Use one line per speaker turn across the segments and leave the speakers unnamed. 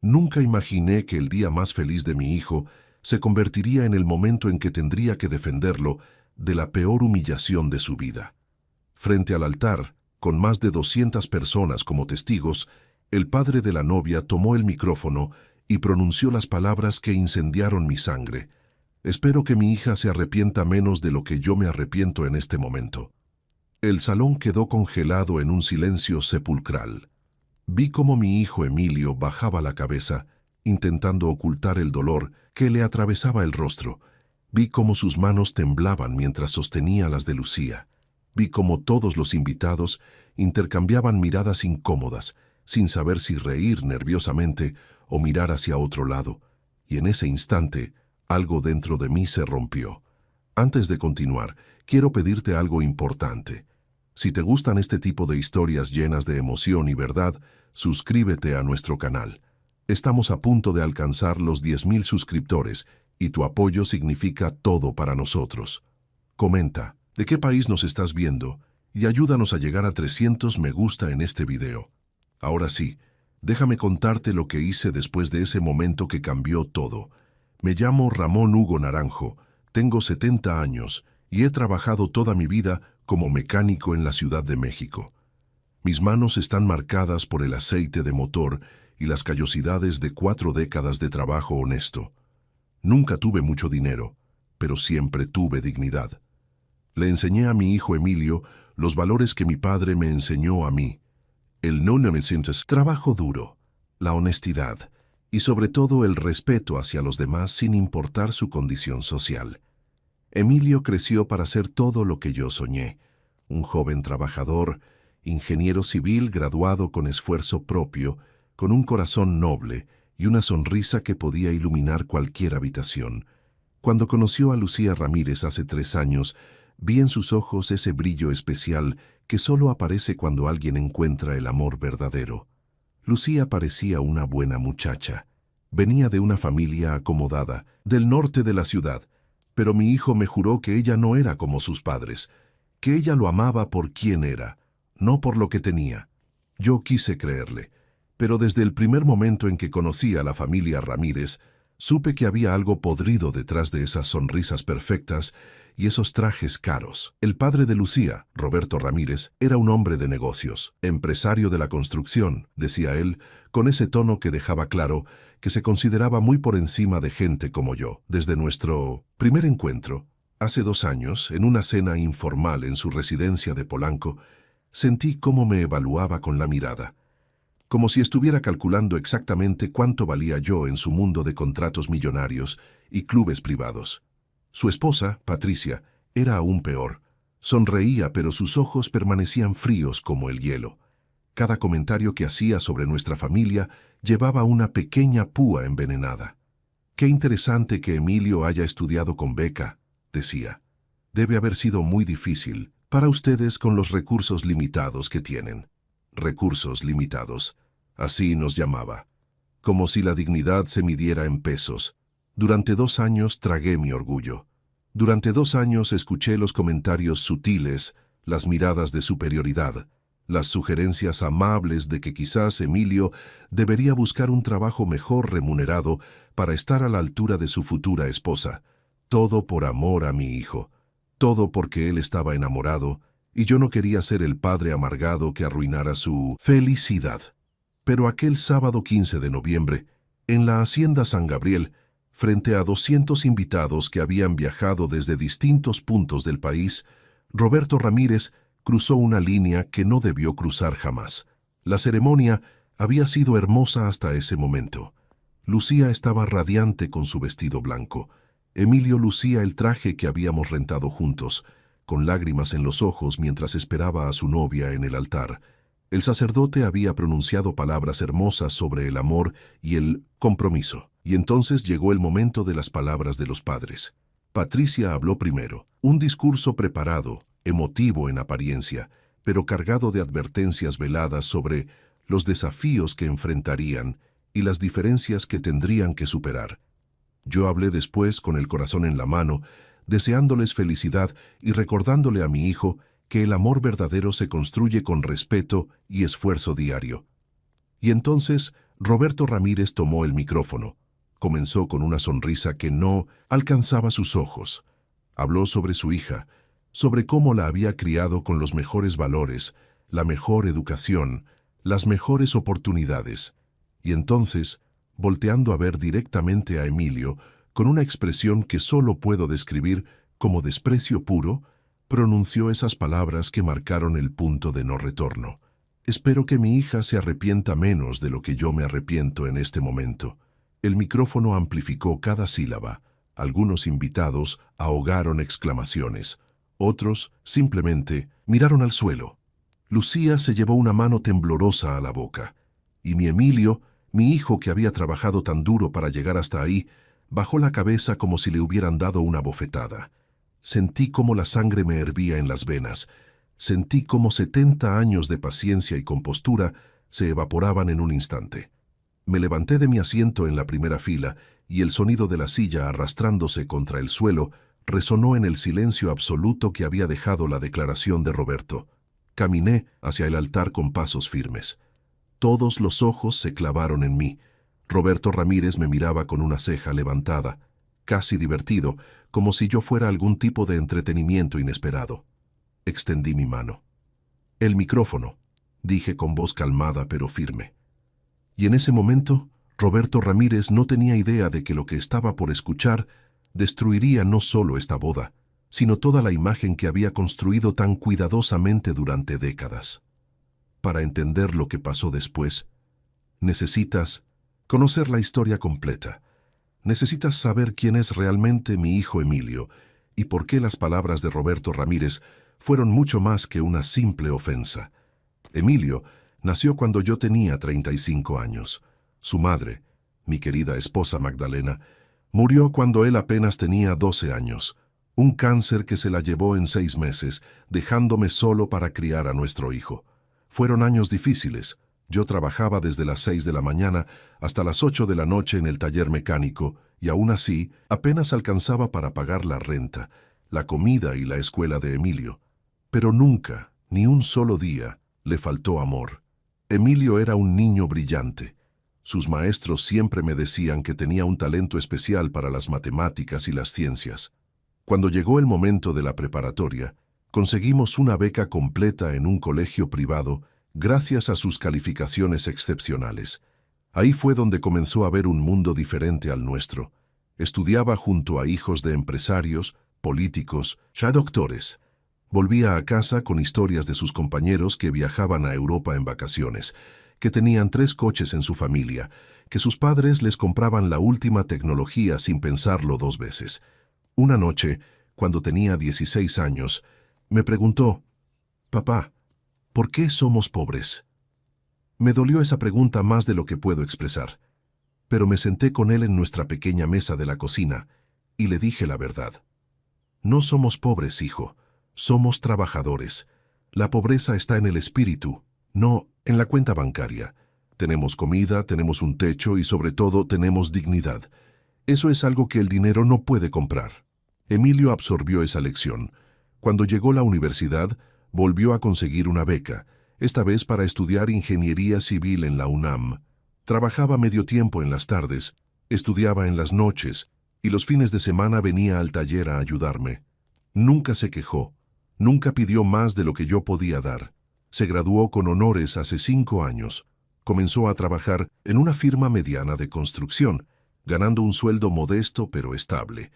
Nunca imaginé que el día más feliz de mi hijo se convertiría en el momento en que tendría que defenderlo de la peor humillación de su vida. Frente al altar, con más de 200 personas como testigos, el padre de la novia tomó el micrófono y pronunció las palabras que incendiaron mi sangre. Espero que mi hija se arrepienta menos de lo que yo me arrepiento en este momento. El salón quedó congelado en un silencio sepulcral. Vi cómo mi hijo Emilio bajaba la cabeza, intentando ocultar el dolor que le atravesaba el rostro. Vi cómo sus manos temblaban mientras sostenía las de Lucía. Vi cómo todos los invitados intercambiaban miradas incómodas, sin saber si reír nerviosamente o mirar hacia otro lado. Y en ese instante, algo dentro de mí se rompió. Antes de continuar, quiero pedirte algo importante. Si te gustan este tipo de historias llenas de emoción y verdad, suscríbete a nuestro canal. Estamos a punto de alcanzar los 10.000 suscriptores y tu apoyo significa todo para nosotros. Comenta de qué país nos estás viendo y ayúdanos a llegar a 300 me gusta en este video. Ahora sí, déjame contarte lo que hice después de ese momento que cambió todo. Me llamo Ramón Hugo Naranjo, tengo 70 años y he trabajado toda mi vida como mecánico en la Ciudad de México. Mis manos están marcadas por el aceite de motor y las callosidades de 4 décadas de trabajo honesto. Nunca tuve mucho dinero, pero siempre tuve dignidad. Le enseñé a mi hijo Emilio los valores que mi padre me enseñó a mí. El no necesitas trabajo duro, la honestidad y sobre todo el respeto hacia los demás sin importar su condición social. Emilio creció para ser todo lo que yo soñé, un joven trabajador, ingeniero civil graduado con esfuerzo propio, con un corazón noble y una sonrisa que podía iluminar cualquier habitación. Cuando conoció a Lucía Ramírez hace 3 años, vi en sus ojos ese brillo especial que solo aparece cuando alguien encuentra el amor verdadero. Lucía parecía una buena muchacha. Venía de una familia acomodada, del norte de la ciudad, pero mi hijo me juró que ella no era como sus padres, que ella lo amaba por quien era, no por lo que tenía. Yo quise creerle, pero desde el primer momento en que conocí a la familia Ramírez, supe que había algo podrido detrás de esas sonrisas perfectas y esos trajes caros. El padre de Lucía, Roberto Ramírez, era un hombre de negocios, empresario de la construcción, decía él, con ese tono que dejaba claro que se consideraba muy por encima de gente como yo. Desde nuestro primer encuentro, hace 2 años, en una cena informal en su residencia de Polanco, sentí cómo me evaluaba con la mirada, como si estuviera calculando exactamente cuánto valía yo en su mundo de contratos millonarios y clubes privados. Su esposa, Patricia, era aún peor. Sonreía, pero sus ojos permanecían fríos como el hielo. Cada comentario que hacía sobre nuestra familia llevaba una pequeña púa envenenada. «Qué interesante que Emilio haya estudiado con beca», decía. «Debe haber sido muy difícil para ustedes con los recursos limitados que tienen». Recursos limitados. Así nos llamaba. Como si la dignidad se midiera en pesos. Durante 2 años tragué mi orgullo. Durante 2 años escuché los comentarios sutiles, las miradas de superioridad, las sugerencias amables de que quizás Emilio debería buscar un trabajo mejor remunerado para estar a la altura de su futura esposa. Todo por amor a mi hijo. Todo porque él estaba enamorado y yo no quería ser el padre amargado que arruinara su felicidad. Pero aquel sábado 15 de noviembre, en la Hacienda San Gabriel, frente a 200 invitados que habían viajado desde distintos puntos del país, Roberto Ramírez cruzó una línea que no debió cruzar jamás. La ceremonia había sido hermosa hasta ese momento. Lucía estaba radiante con su vestido blanco. Emilio lucía el traje que habíamos rentado juntos, con lágrimas en los ojos mientras esperaba a su novia en el altar. El sacerdote había pronunciado palabras hermosas sobre el amor y el compromiso. Y entonces llegó el momento de las palabras de los padres. Patricia habló primero, un discurso preparado, emotivo en apariencia, pero cargado de advertencias veladas sobre los desafíos que enfrentarían y las diferencias que tendrían que superar. Yo hablé después con el corazón en la mano, deseándoles felicidad y recordándole a mi hijo que el amor verdadero se construye con respeto y esfuerzo diario. Y entonces Roberto Ramírez tomó el micrófono. Comenzó con una sonrisa que no alcanzaba sus ojos. Habló sobre su hija, sobre cómo la había criado con los mejores valores, la mejor educación, las mejores oportunidades. Y entonces, volteando a ver directamente a Emilio, con una expresión que solo puedo describir como desprecio puro, pronunció esas palabras que marcaron el punto de no retorno. Espero que mi hija se arrepienta menos de lo que yo me arrepiento en este momento. El micrófono amplificó cada sílaba. Algunos invitados ahogaron exclamaciones. Otros, simplemente, miraron al suelo. Lucía se llevó una mano temblorosa a la boca. Y mi Emilio, mi hijo que había trabajado tan duro para llegar hasta ahí, bajó la cabeza como si le hubieran dado una bofetada. Sentí cómo la sangre me hervía en las venas. Sentí cómo 70 años de paciencia y compostura se evaporaban en un instante. Me levanté de mi asiento en la primera fila y el sonido de la silla arrastrándose contra el suelo resonó en el silencio absoluto que había dejado la declaración de Roberto. Caminé hacia el altar con pasos firmes. Todos los ojos se clavaron en mí. Roberto Ramírez me miraba con una ceja levantada, casi divertido, como si yo fuera algún tipo de entretenimiento inesperado. Extendí mi mano. «El micrófono», dije con voz calmada pero firme. Y en ese momento, Roberto Ramírez no tenía idea de que lo que estaba por escuchar destruiría no solo esta boda, sino toda la imagen que había construido tan cuidadosamente durante décadas. Para entender lo que pasó después, necesitas conocer la historia completa. Necesitas saber quién es realmente mi hijo Emilio y por qué las palabras de Roberto Ramírez fueron mucho más que una simple ofensa. Emilio nació cuando yo tenía 35 años. Su madre, mi querida esposa Magdalena, murió cuando él apenas tenía 12 años. Un cáncer que se la llevó en 6 meses, dejándome solo para criar a nuestro hijo. Fueron años difíciles. Yo trabajaba desde las 6 de la mañana hasta las 8 de la noche en el taller mecánico y aún así apenas alcanzaba para pagar la renta, la comida y la escuela de Emilio. Pero nunca, ni un solo día, le faltó amor. Emilio era un niño brillante. Sus maestros siempre me decían que tenía un talento especial para las matemáticas y las ciencias. Cuando llegó el momento de la preparatoria, conseguimos una beca completa en un colegio privado gracias a sus calificaciones excepcionales. Ahí fue donde comenzó a ver un mundo diferente al nuestro. Estudiaba junto a hijos de empresarios, políticos, ya doctores. Volvía a casa con historias de sus compañeros que viajaban a Europa en vacaciones, que tenían 3 coches en su familia, que sus padres les compraban la última tecnología sin pensarlo 2 veces. Una noche, cuando tenía 16 años, me preguntó: «Papá, ¿por qué somos pobres?». Me dolió esa pregunta más de lo que puedo expresar, pero me senté con él en nuestra pequeña mesa de la cocina y le dije la verdad. «No somos pobres, hijo, somos trabajadores. La pobreza está en el espíritu, no en la cuenta bancaria. Tenemos comida, tenemos un techo y sobre todo tenemos dignidad. Eso es algo que el dinero no puede comprar». Emilio absorbió esa lección. Cuando llegó a la universidad, volvió a conseguir una beca, esta vez para estudiar ingeniería civil en la UNAM. Trabajaba medio tiempo en las tardes, estudiaba en las noches y los fines de semana venía al taller a ayudarme. Nunca se quejó, nunca pidió más de lo que yo podía dar. Se graduó con honores hace 5 años. Comenzó a trabajar en una firma mediana de construcción, ganando un sueldo modesto pero estable.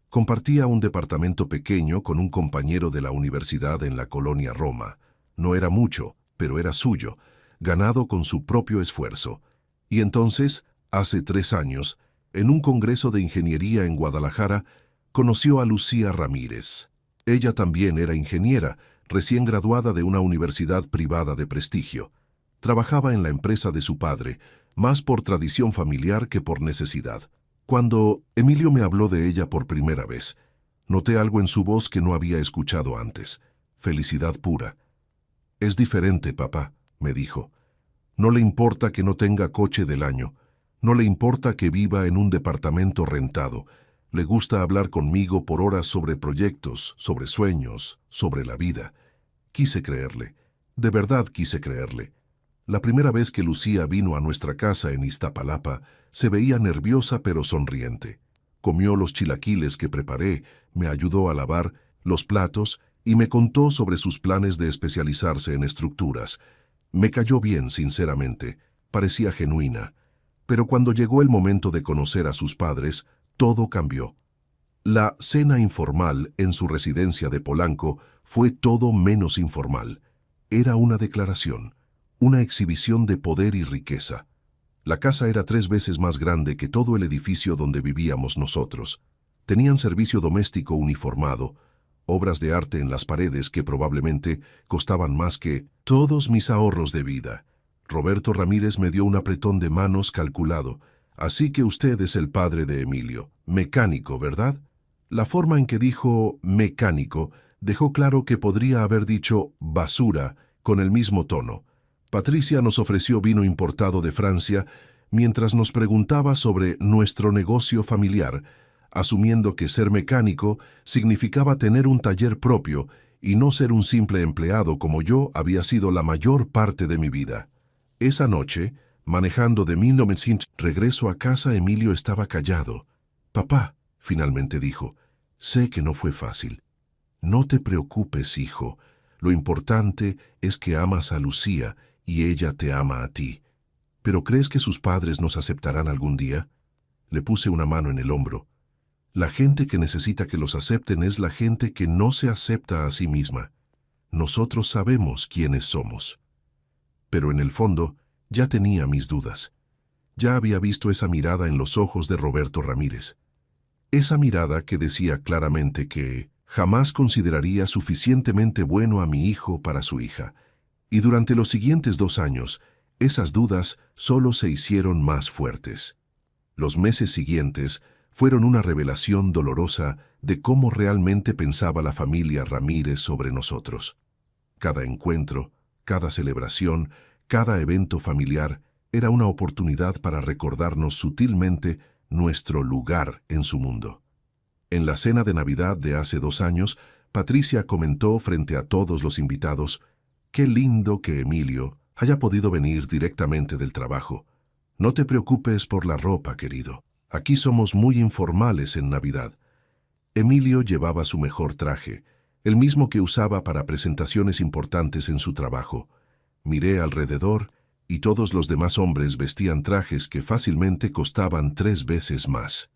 Compartía un departamento pequeño con un compañero de la universidad en la colonia Roma. No era mucho, pero era suyo, ganado con su propio esfuerzo. Y entonces, hace 3 años, en un congreso de ingeniería en Guadalajara, conoció a Lucía Ramírez. Ella también era ingeniera, recién graduada de una universidad privada de prestigio. Trabajaba en la empresa de su padre, más por tradición familiar que por necesidad. Cuando Emilio me habló de ella por primera vez, noté algo en su voz que no había escuchado antes: felicidad pura. «Es diferente, papá», me dijo. «No le importa que no tenga coche del año, no le importa que viva en un departamento rentado. Le gusta hablar conmigo por horas sobre proyectos, sobre sueños, sobre la vida». Quise creerle, de verdad quise creerle. La primera vez que Lucía vino a nuestra casa en Iztapalapa, se veía nerviosa pero sonriente. Comió los chilaquiles que preparé, me ayudó a lavar los platos y me contó sobre sus planes de especializarse en estructuras. Me cayó bien, sinceramente, parecía genuina. Pero cuando llegó el momento de conocer a sus padres, todo cambió. La cena informal en su residencia de Polanco fue todo menos informal. Era una declaración, una exhibición de poder y riqueza. La casa era 3 veces más grande que todo el edificio donde vivíamos nosotros. Tenían servicio doméstico uniformado, obras de arte en las paredes que probablemente costaban más que todos mis ahorros de vida. Roberto Ramírez me dio un apretón de manos calculado. Así que usted es el padre de Emilio. Mecánico, ¿verdad? La forma en que dijo mecánico dejó claro que podría haber dicho basura con el mismo tono. Patricia nos ofreció vino importado de Francia mientras nos preguntaba sobre nuestro negocio familiar, asumiendo que ser mecánico significaba tener un taller propio y no ser un simple empleado como yo había sido la mayor parte de mi vida. Esa noche, manejando de 1900, regreso a casa, Emilio estaba callado. «Papá», finalmente dijo, «sé que no fue fácil. No te preocupes, hijo. Lo importante es que amas a Lucía y ella te ama a ti. ¿Pero crees que sus padres nos aceptarán algún día?» Le puse una mano en el hombro. La gente que necesita que los acepten es la gente que no se acepta a sí misma. Nosotros sabemos quiénes somos. Pero en el fondo, ya tenía mis dudas. Ya había visto esa mirada en los ojos de Roberto Ramírez. Esa mirada que decía claramente que jamás consideraría suficientemente bueno a mi hijo para su hija. Y durante los siguientes 2 años, esas dudas solo se hicieron más fuertes. Los meses siguientes fueron una revelación dolorosa de cómo realmente pensaba la familia Ramírez sobre nosotros. Cada encuentro, cada celebración, cada evento familiar era una oportunidad para recordarnos sutilmente nuestro lugar en su mundo. En la cena de Navidad de hace 2 años, Patricia comentó frente a todos los invitados: «Qué lindo que Emilio haya podido venir directamente del trabajo. No te preocupes por la ropa, querido. Aquí somos muy informales en Navidad». Emilio llevaba su mejor traje, el mismo que usaba para presentaciones importantes en su trabajo. Miré alrededor y todos los demás hombres vestían trajes que fácilmente costaban 3 veces más.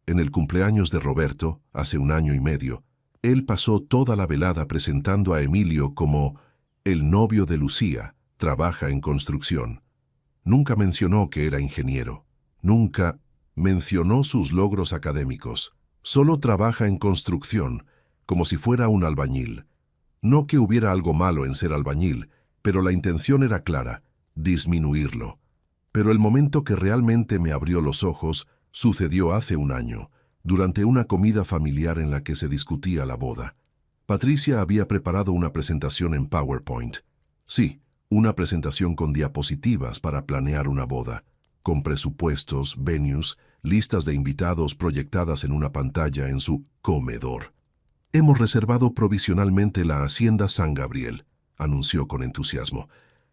En el cumpleaños de Roberto, hace 1 año y medio, él pasó toda la velada presentando a Emilio como el novio de Lucía, trabaja en construcción. Nunca mencionó que era ingeniero. Nunca mencionó sus logros académicos. Solo trabaja en construcción, como si fuera un albañil. No que hubiera algo malo en ser albañil, pero la intención era clara: disminuirlo. Pero el momento que realmente me abrió los ojos sucedió hace 1 año, durante una comida familiar en la que se discutía la boda. Patricia había preparado una presentación en PowerPoint. Sí, una presentación con diapositivas para planear una boda, con presupuestos, venues, listas de invitados proyectadas en una pantalla en su comedor. «Hemos reservado provisionalmente la Hacienda San Gabriel», anunció con entusiasmo.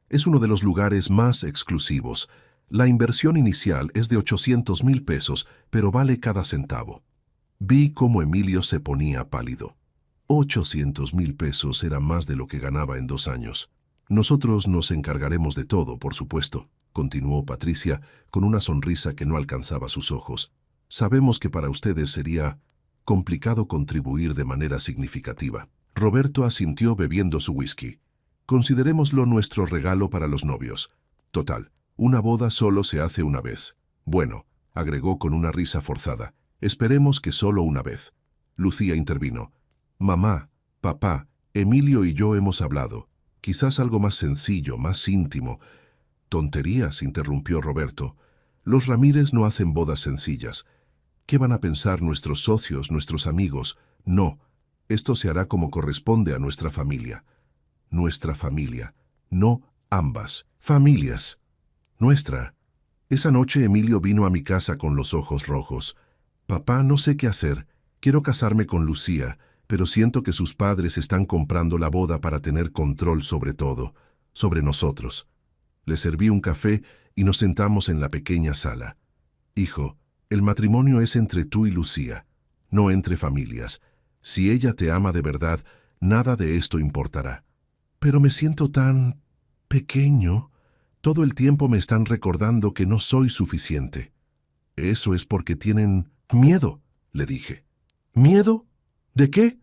«Es uno de los lugares más exclusivos. La inversión inicial es de 800,000 pesos, pero vale cada centavo». Vi cómo Emilio se ponía pálido. 800,000 pesos era más de lo que ganaba en 2 años. «Nosotros nos encargaremos de todo, por supuesto», continuó Patricia con una sonrisa que no alcanzaba sus ojos. «Sabemos que para ustedes sería complicado contribuir de manera significativa». Roberto asintió bebiendo su whisky. «Considerémoslo nuestro regalo para los novios. Total, una boda solo se hace una vez». «Bueno», agregó con una risa forzada, «esperemos que solo una vez». Lucía intervino. «Mamá, papá, Emilio y yo hemos hablado. Quizás algo más sencillo, más íntimo». «Tonterías», interrumpió Roberto. «Los Ramírez no hacen bodas sencillas. ¿Qué van a pensar nuestros socios, nuestros amigos? No, esto se hará como corresponde a nuestra familia». «Nuestra familia, no ambas familias. Nuestra». Esa noche Emilio vino a mi casa con los ojos rojos. «Papá, no sé qué hacer. Quiero casarme con Lucía, pero siento que sus padres están comprando la boda para tener control sobre todo, sobre nosotros». Le serví un café y nos sentamos en la pequeña sala. Hijo, el matrimonio es entre tú y Lucía, no entre familias. Si ella te ama de verdad, nada de esto importará. Pero me siento tan pequeño. Todo el tiempo me están recordando que no soy suficiente. Eso es porque tienen miedo, le dije. ¿Miedo? ¿De qué?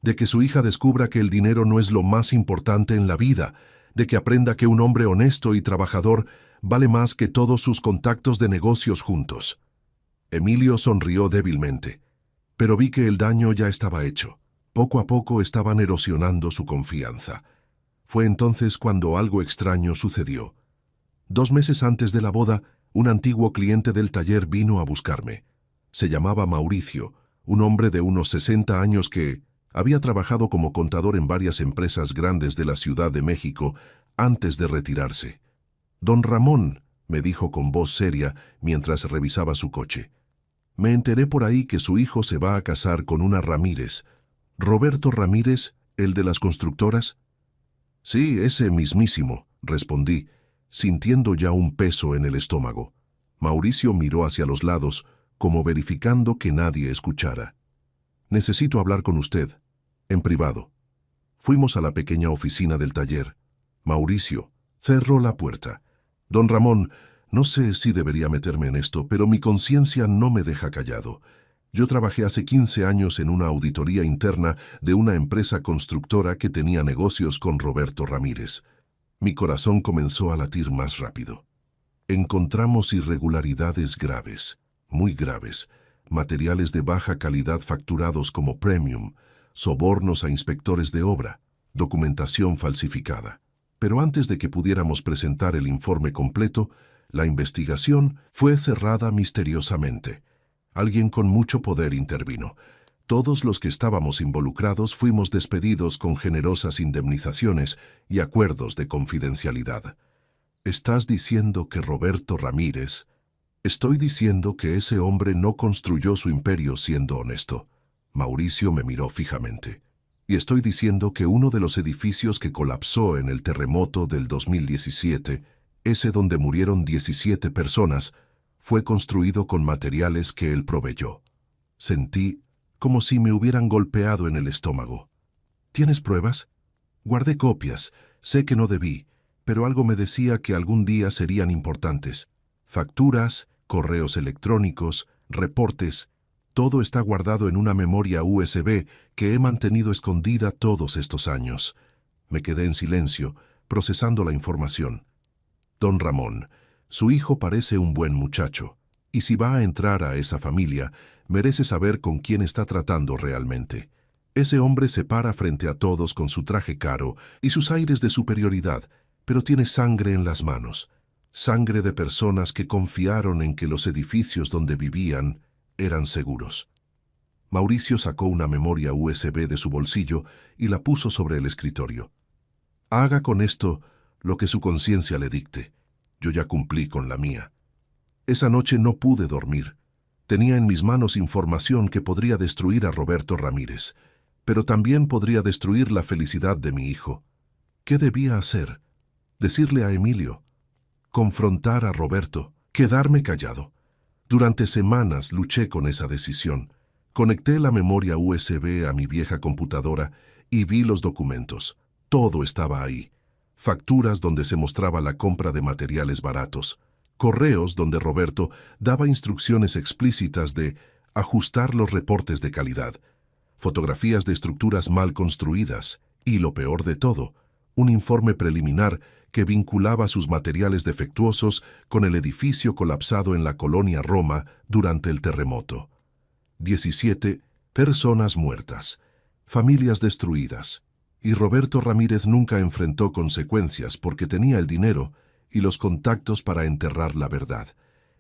De que su hija descubra que el dinero no es lo más importante en la vida, de que aprenda que un hombre honesto y trabajador vale más que todos sus contactos de negocios juntos. Emilio sonrió débilmente, pero vi que el daño ya estaba hecho. Poco a poco estaban erosionando su confianza. Fue entonces cuando algo extraño sucedió. 2 meses antes de la boda, un antiguo cliente del taller vino a buscarme. Se llamaba Mauricio, un hombre de unos 60 años que había trabajado como contador en varias empresas grandes de la Ciudad de México antes de retirarse. «Don Ramón», me dijo con voz seria mientras revisaba su coche. «Me enteré por ahí que su hijo se va a casar con una Ramírez. ¿Roberto Ramírez, el de las constructoras?» «Sí, ese mismísimo», respondí, sintiendo ya un peso en el estómago. Mauricio miró hacia los lados, como verificando que nadie escuchara. «Necesito hablar con usted, en privado». Fuimos a la pequeña oficina del taller. Mauricio cerró la puerta. «Don Ramón, no sé si debería meterme en esto, pero mi conciencia no me deja callado. Yo trabajé hace 15 años en una auditoría interna de una empresa constructora que tenía negocios con Roberto Ramírez. Mi corazón comenzó a latir más rápido. Encontramos irregularidades graves, muy graves, materiales de baja calidad facturados como premium, sobornos a inspectores de obra, documentación falsificada. Pero antes de que pudiéramos presentar el informe completo, la investigación fue cerrada misteriosamente. Alguien con mucho poder intervino. Todos los que estábamos involucrados fuimos despedidos con generosas indemnizaciones y acuerdos de confidencialidad. ¿Estás diciendo que Roberto Ramírez? Estoy diciendo que ese hombre no construyó su imperio siendo honesto. Mauricio me miró fijamente. Y estoy diciendo que uno de los edificios que colapsó en el terremoto del 2017, ese donde murieron 17 personas, fue construido con materiales que él proveyó. Sentí como si me hubieran golpeado en el estómago. ¿Tienes pruebas? Guardé copias, sé que no debí, pero algo me decía que algún día serían importantes. Facturas, correos electrónicos, reportes, todo está guardado en una memoria USB que he mantenido escondida todos estos años. Me quedé en silencio, procesando la información. Don Ramón, su hijo parece un buen muchacho, y si va a entrar a esa familia, merece saber con quién está tratando realmente. Ese hombre se para frente a todos con su traje caro y sus aires de superioridad, pero tiene sangre en las manos. Sangre de personas que confiaron en que los edificios donde vivían eran seguros. Mauricio sacó una memoria USB de su bolsillo y la puso sobre el escritorio. Haga con esto lo que su conciencia le dicte. Yo ya cumplí con la mía. Esa noche no pude dormir. Tenía en mis manos información que podría destruir a Roberto Ramírez, pero también podría destruir la felicidad de mi hijo. ¿Qué debía hacer? Decirle a Emilio. Confrontar a Roberto. Quedarme callado. Durante semanas luché con esa decisión. Conecté la memoria USB a mi vieja computadora y vi los documentos. Todo estaba ahí. Facturas donde se mostraba la compra de materiales baratos. Correos donde Roberto daba instrucciones explícitas de ajustar los reportes de calidad. Fotografías de estructuras mal construidas y, lo peor de todo, un informe preliminar que vinculaba sus materiales defectuosos con el edificio colapsado en la colonia Roma durante el terremoto. 17 personas muertas, familias destruidas, y Roberto Ramírez nunca enfrentó consecuencias porque tenía el dinero y los contactos para enterrar la verdad.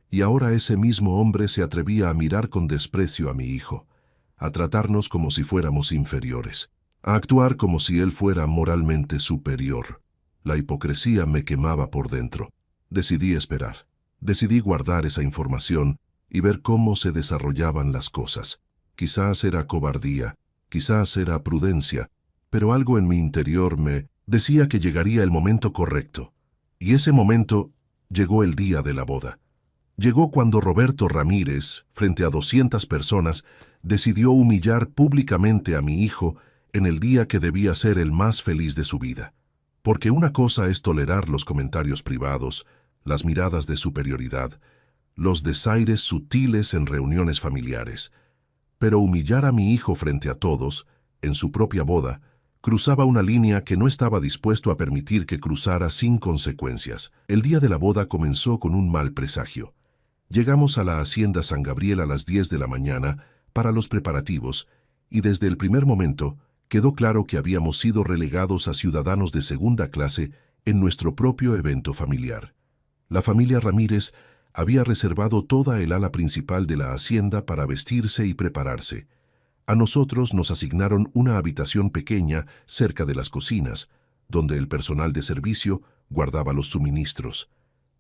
Y ahora ese mismo hombre se atrevía a mirar con desprecio a mi hijo, a tratarnos como si fuéramos inferiores, a actuar como si él fuera moralmente superior. La hipocresía me quemaba por dentro. Decidí esperar. Decidí guardar esa información y ver cómo se desarrollaban las cosas. Quizás era cobardía, quizás era prudencia, pero algo en mi interior me decía que llegaría el momento correcto. Y ese momento llegó el día de la boda. Llegó cuando Roberto Ramírez, frente a 200 personas, decidió humillar públicamente a mi hijo en el día que debía ser el más feliz de su vida. Porque una cosa es tolerar los comentarios privados, las miradas de superioridad, los desaires sutiles en reuniones familiares. Pero humillar a mi hijo frente a todos, en su propia boda, cruzaba una línea que no estaba dispuesto a permitir que cruzara sin consecuencias. El día de la boda comenzó con un mal presagio. Llegamos a la Hacienda San Gabriel a las 10 de la mañana para los preparativos y desde el primer momento quedó claro que habíamos sido relegados a ciudadanos de segunda clase en nuestro propio evento familiar. La familia Ramírez había reservado toda el ala principal de la hacienda para vestirse y prepararse. A nosotros nos asignaron una habitación pequeña cerca de las cocinas, donde el personal de servicio guardaba los suministros.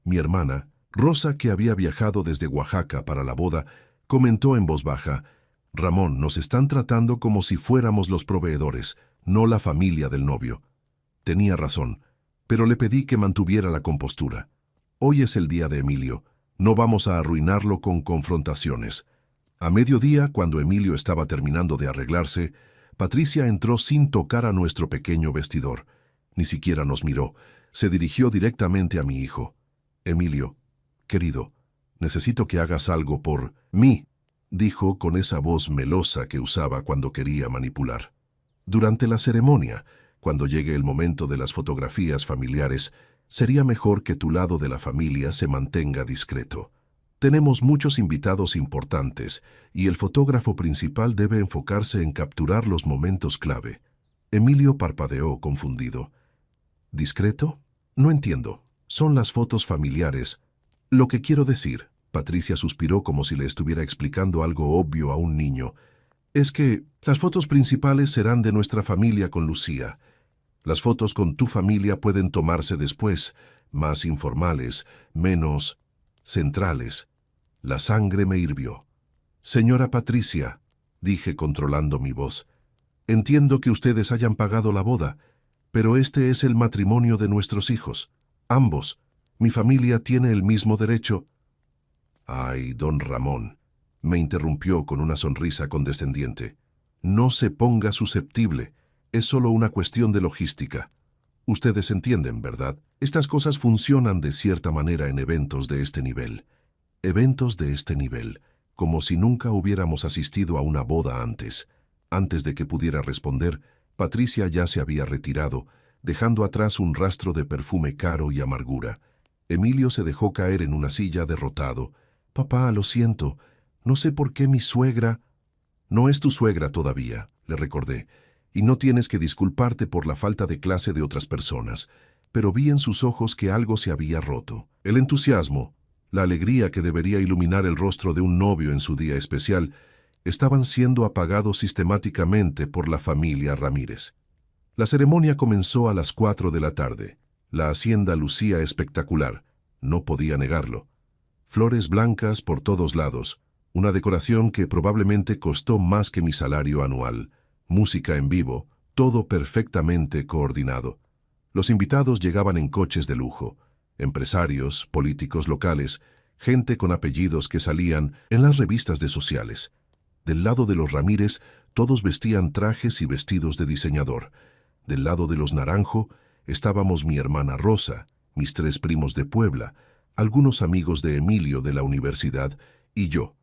Mi hermana, Rosa, que había viajado desde Oaxaca para la boda, comentó en voz baja: «Ramón, nos están tratando como si fuéramos los proveedores, no la familia del novio». Tenía razón, pero le pedí que mantuviera la compostura. Hoy es el día de Emilio, no vamos a arruinarlo con confrontaciones. A mediodía, cuando Emilio estaba terminando de arreglarse, Patricia entró sin tocar a nuestro pequeño vestidor. Ni siquiera nos miró, se dirigió directamente a mi hijo. «Emilio, querido, necesito que hagas algo por mí», dijo con esa voz melosa que usaba cuando quería manipular. «Durante la ceremonia, cuando llegue el momento de las fotografías familiares, sería mejor que tu lado de la familia se mantenga discreto. Tenemos muchos invitados importantes y el fotógrafo principal debe enfocarse en capturar los momentos clave». Emilio parpadeó confundido. «¿Discreto? No entiendo. Son las fotos familiares. Lo que quiero decir», Patricia suspiró como si le estuviera explicando algo obvio a un niño, «es que las fotos principales serán de nuestra familia con Lucía. Las fotos con tu familia pueden tomarse después, más informales, menos centrales». La sangre me hirvió. «Señora Patricia», dije controlando mi voz, «entiendo que ustedes hayan pagado la boda, pero este es el matrimonio de nuestros hijos. Ambos. Mi familia tiene el mismo derecho». «Ay, don Ramón», me interrumpió con una sonrisa condescendiente, «no se ponga susceptible. Es solo una cuestión de logística. Ustedes entienden, ¿verdad? Estas cosas funcionan de cierta manera en eventos de este nivel. Eventos de este nivel, como si nunca hubiéramos asistido a una boda antes». Antes de que pudiera responder, Patricia ya se había retirado, dejando atrás un rastro de perfume caro y amargura. Emilio se dejó caer en una silla derrotado. «Papá, lo siento. No sé por qué mi suegra...». «No es tu suegra todavía», le recordé, «y no tienes que disculparte por la falta de clase de otras personas». Pero vi en sus ojos que algo se había roto. El entusiasmo, la alegría que debería iluminar el rostro de un novio en su día especial, estaban siendo apagados sistemáticamente por la familia Ramírez. La ceremonia comenzó a las 4 de la tarde. La hacienda lucía espectacular, no podía negarlo. Flores blancas por todos lados, una decoración que probablemente costó más que mi salario anual, música en vivo, todo perfectamente coordinado. Los invitados llegaban en coches de lujo, empresarios, políticos locales, gente con apellidos que salían en las revistas de sociales. Del lado de los Ramírez, todos vestían trajes y vestidos de diseñador. Del lado de los Naranjo, estábamos mi hermana Rosa, mis 3 primos de Puebla, algunos amigos de Emilio de la universidad y yo.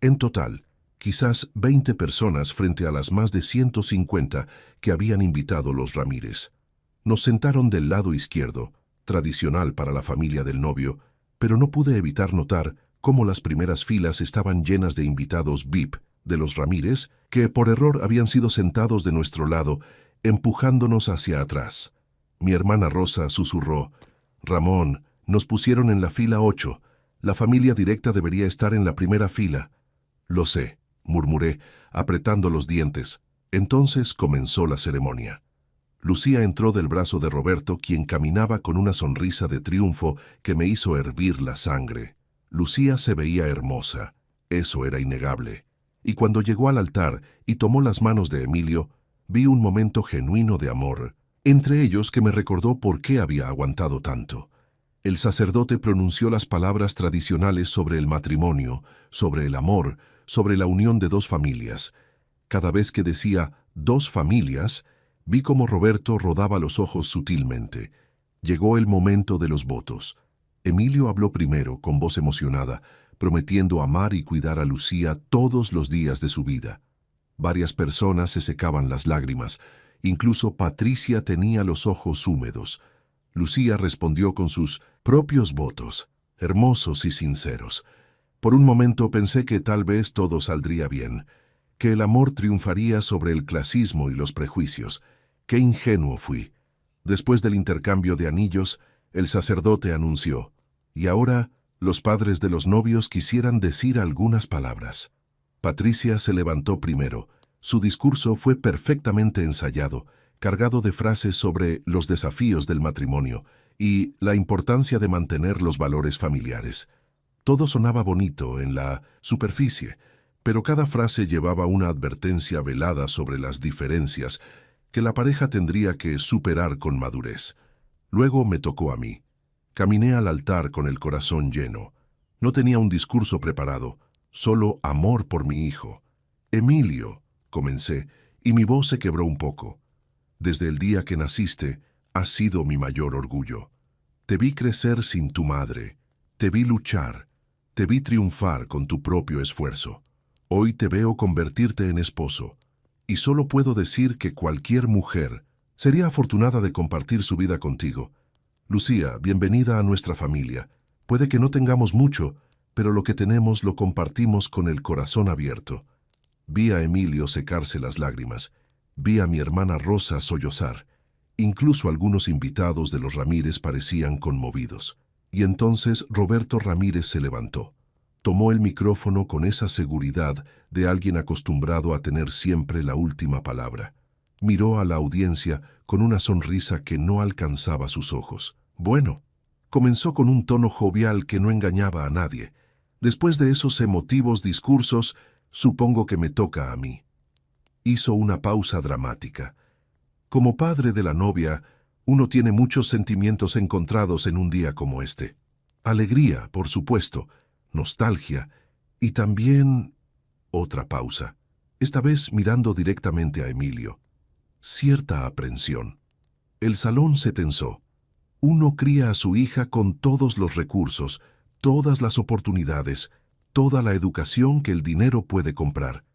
En total, quizás 20 personas frente a las más de 150 que habían invitado los Ramírez. Nos sentaron del lado izquierdo, tradicional para la familia del novio, pero no pude evitar notar cómo las primeras filas estaban llenas de invitados VIP de los Ramírez que por error habían sido sentados de nuestro lado, empujándonos hacia atrás. Mi hermana Rosa susurró: «Ramón, nos pusieron en la fila 8. La familia directa debería estar en la primera fila». «Lo sé», murmuré, apretando los dientes. Entonces comenzó la ceremonia. Lucía entró del brazo de Roberto, quien caminaba con una sonrisa de triunfo que me hizo hervir la sangre. Lucía se veía hermosa, eso era innegable. Y cuando llegó al altar y tomó las manos de Emilio, vi un momento genuino de amor, entre ellos que me recordó por qué había aguantado tanto. El sacerdote pronunció las palabras tradicionales sobre el matrimonio, sobre el amor, sobre la unión de dos familias. Cada vez que decía «dos familias», vi cómo Roberto rodaba los ojos sutilmente. Llegó el momento de los votos. Emilio habló primero, con voz emocionada, prometiendo amar y cuidar a Lucía todos los días de su vida. Varias personas se secaban las lágrimas. Incluso Patricia tenía los ojos húmedos. Lucía respondió con sus propios votos, hermosos y sinceros. Por un momento pensé que tal vez todo saldría bien, que el amor triunfaría sobre el clasismo y los prejuicios. ¡Qué ingenuo fui! Después del intercambio de anillos, el sacerdote anunció, y ahora los padres de los novios quisieran decir algunas palabras. Patricia se levantó primero. Su discurso fue perfectamente ensayado, cargado de frases sobre los desafíos del matrimonio y la importancia de mantener los valores familiares. Todo sonaba bonito en la superficie, pero cada frase llevaba una advertencia velada sobre las diferencias que la pareja tendría que superar con madurez. Luego me tocó a mí. Caminé al altar con el corazón lleno. No tenía un discurso preparado, solo amor por mi hijo. Emilio, comencé, y mi voz se quebró un poco. Desde el día que naciste, has sido mi mayor orgullo. Te vi crecer sin tu madre, te vi luchar, te vi triunfar con tu propio esfuerzo. Hoy te veo convertirte en esposo, y solo puedo decir que cualquier mujer sería afortunada de compartir su vida contigo. Lucía, bienvenida a nuestra familia. Puede que no tengamos mucho, pero lo que tenemos lo compartimos con el corazón abierto. Vi a Emilio secarse las lágrimas. Vi a mi hermana Rosa sollozar. Incluso algunos invitados de los Ramírez parecían conmovidos. Y entonces Roberto Ramírez se levantó. Tomó el micrófono con esa seguridad de alguien acostumbrado a tener siempre la última palabra. Miró a la audiencia con una sonrisa que no alcanzaba sus ojos. Bueno, comenzó con un tono jovial que no engañaba a nadie. Después de esos emotivos discursos, supongo que me toca a mí. Hizo una pausa dramática. Como padre de la novia, uno tiene muchos sentimientos encontrados en un día como este. Alegría, por supuesto, nostalgia y también otra pausa, esta vez mirando directamente a Emilio. Cierta aprensión. El salón se tensó. Uno cría a su hija con todos los recursos, todas las oportunidades, toda la educación que el dinero puede comprar.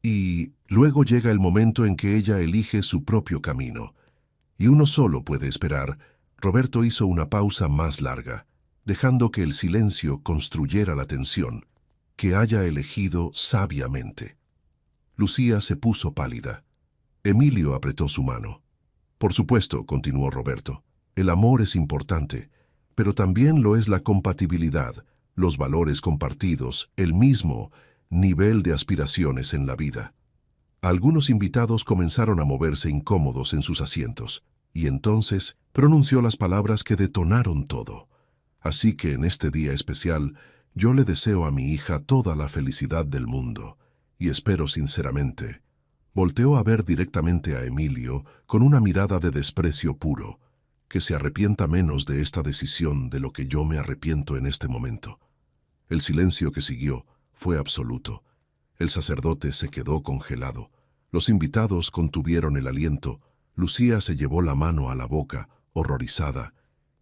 Y luego llega el momento en que ella elige su propio camino. Y uno solo puede esperar. Roberto hizo una pausa más larga, dejando que el silencio construyera la tensión, que haya elegido sabiamente. Lucía se puso pálida. Emilio apretó su mano. Por supuesto, continuó Roberto, el amor es importante, pero también lo es la compatibilidad, los valores compartidos, el mismo nivel de aspiraciones en la vida. Algunos invitados comenzaron a moverse incómodos en sus asientos, y entonces pronunció las palabras que detonaron todo. Así que en este día especial, yo le deseo a mi hija toda la felicidad del mundo, y espero sinceramente. Volteó a ver directamente a Emilio con una mirada de desprecio puro, que se arrepienta menos de esta decisión de lo que yo me arrepiento en este momento. El silencio que siguió fue absoluto. El sacerdote se quedó congelado. Los invitados contuvieron el aliento. Lucía se llevó la mano a la boca, horrorizada.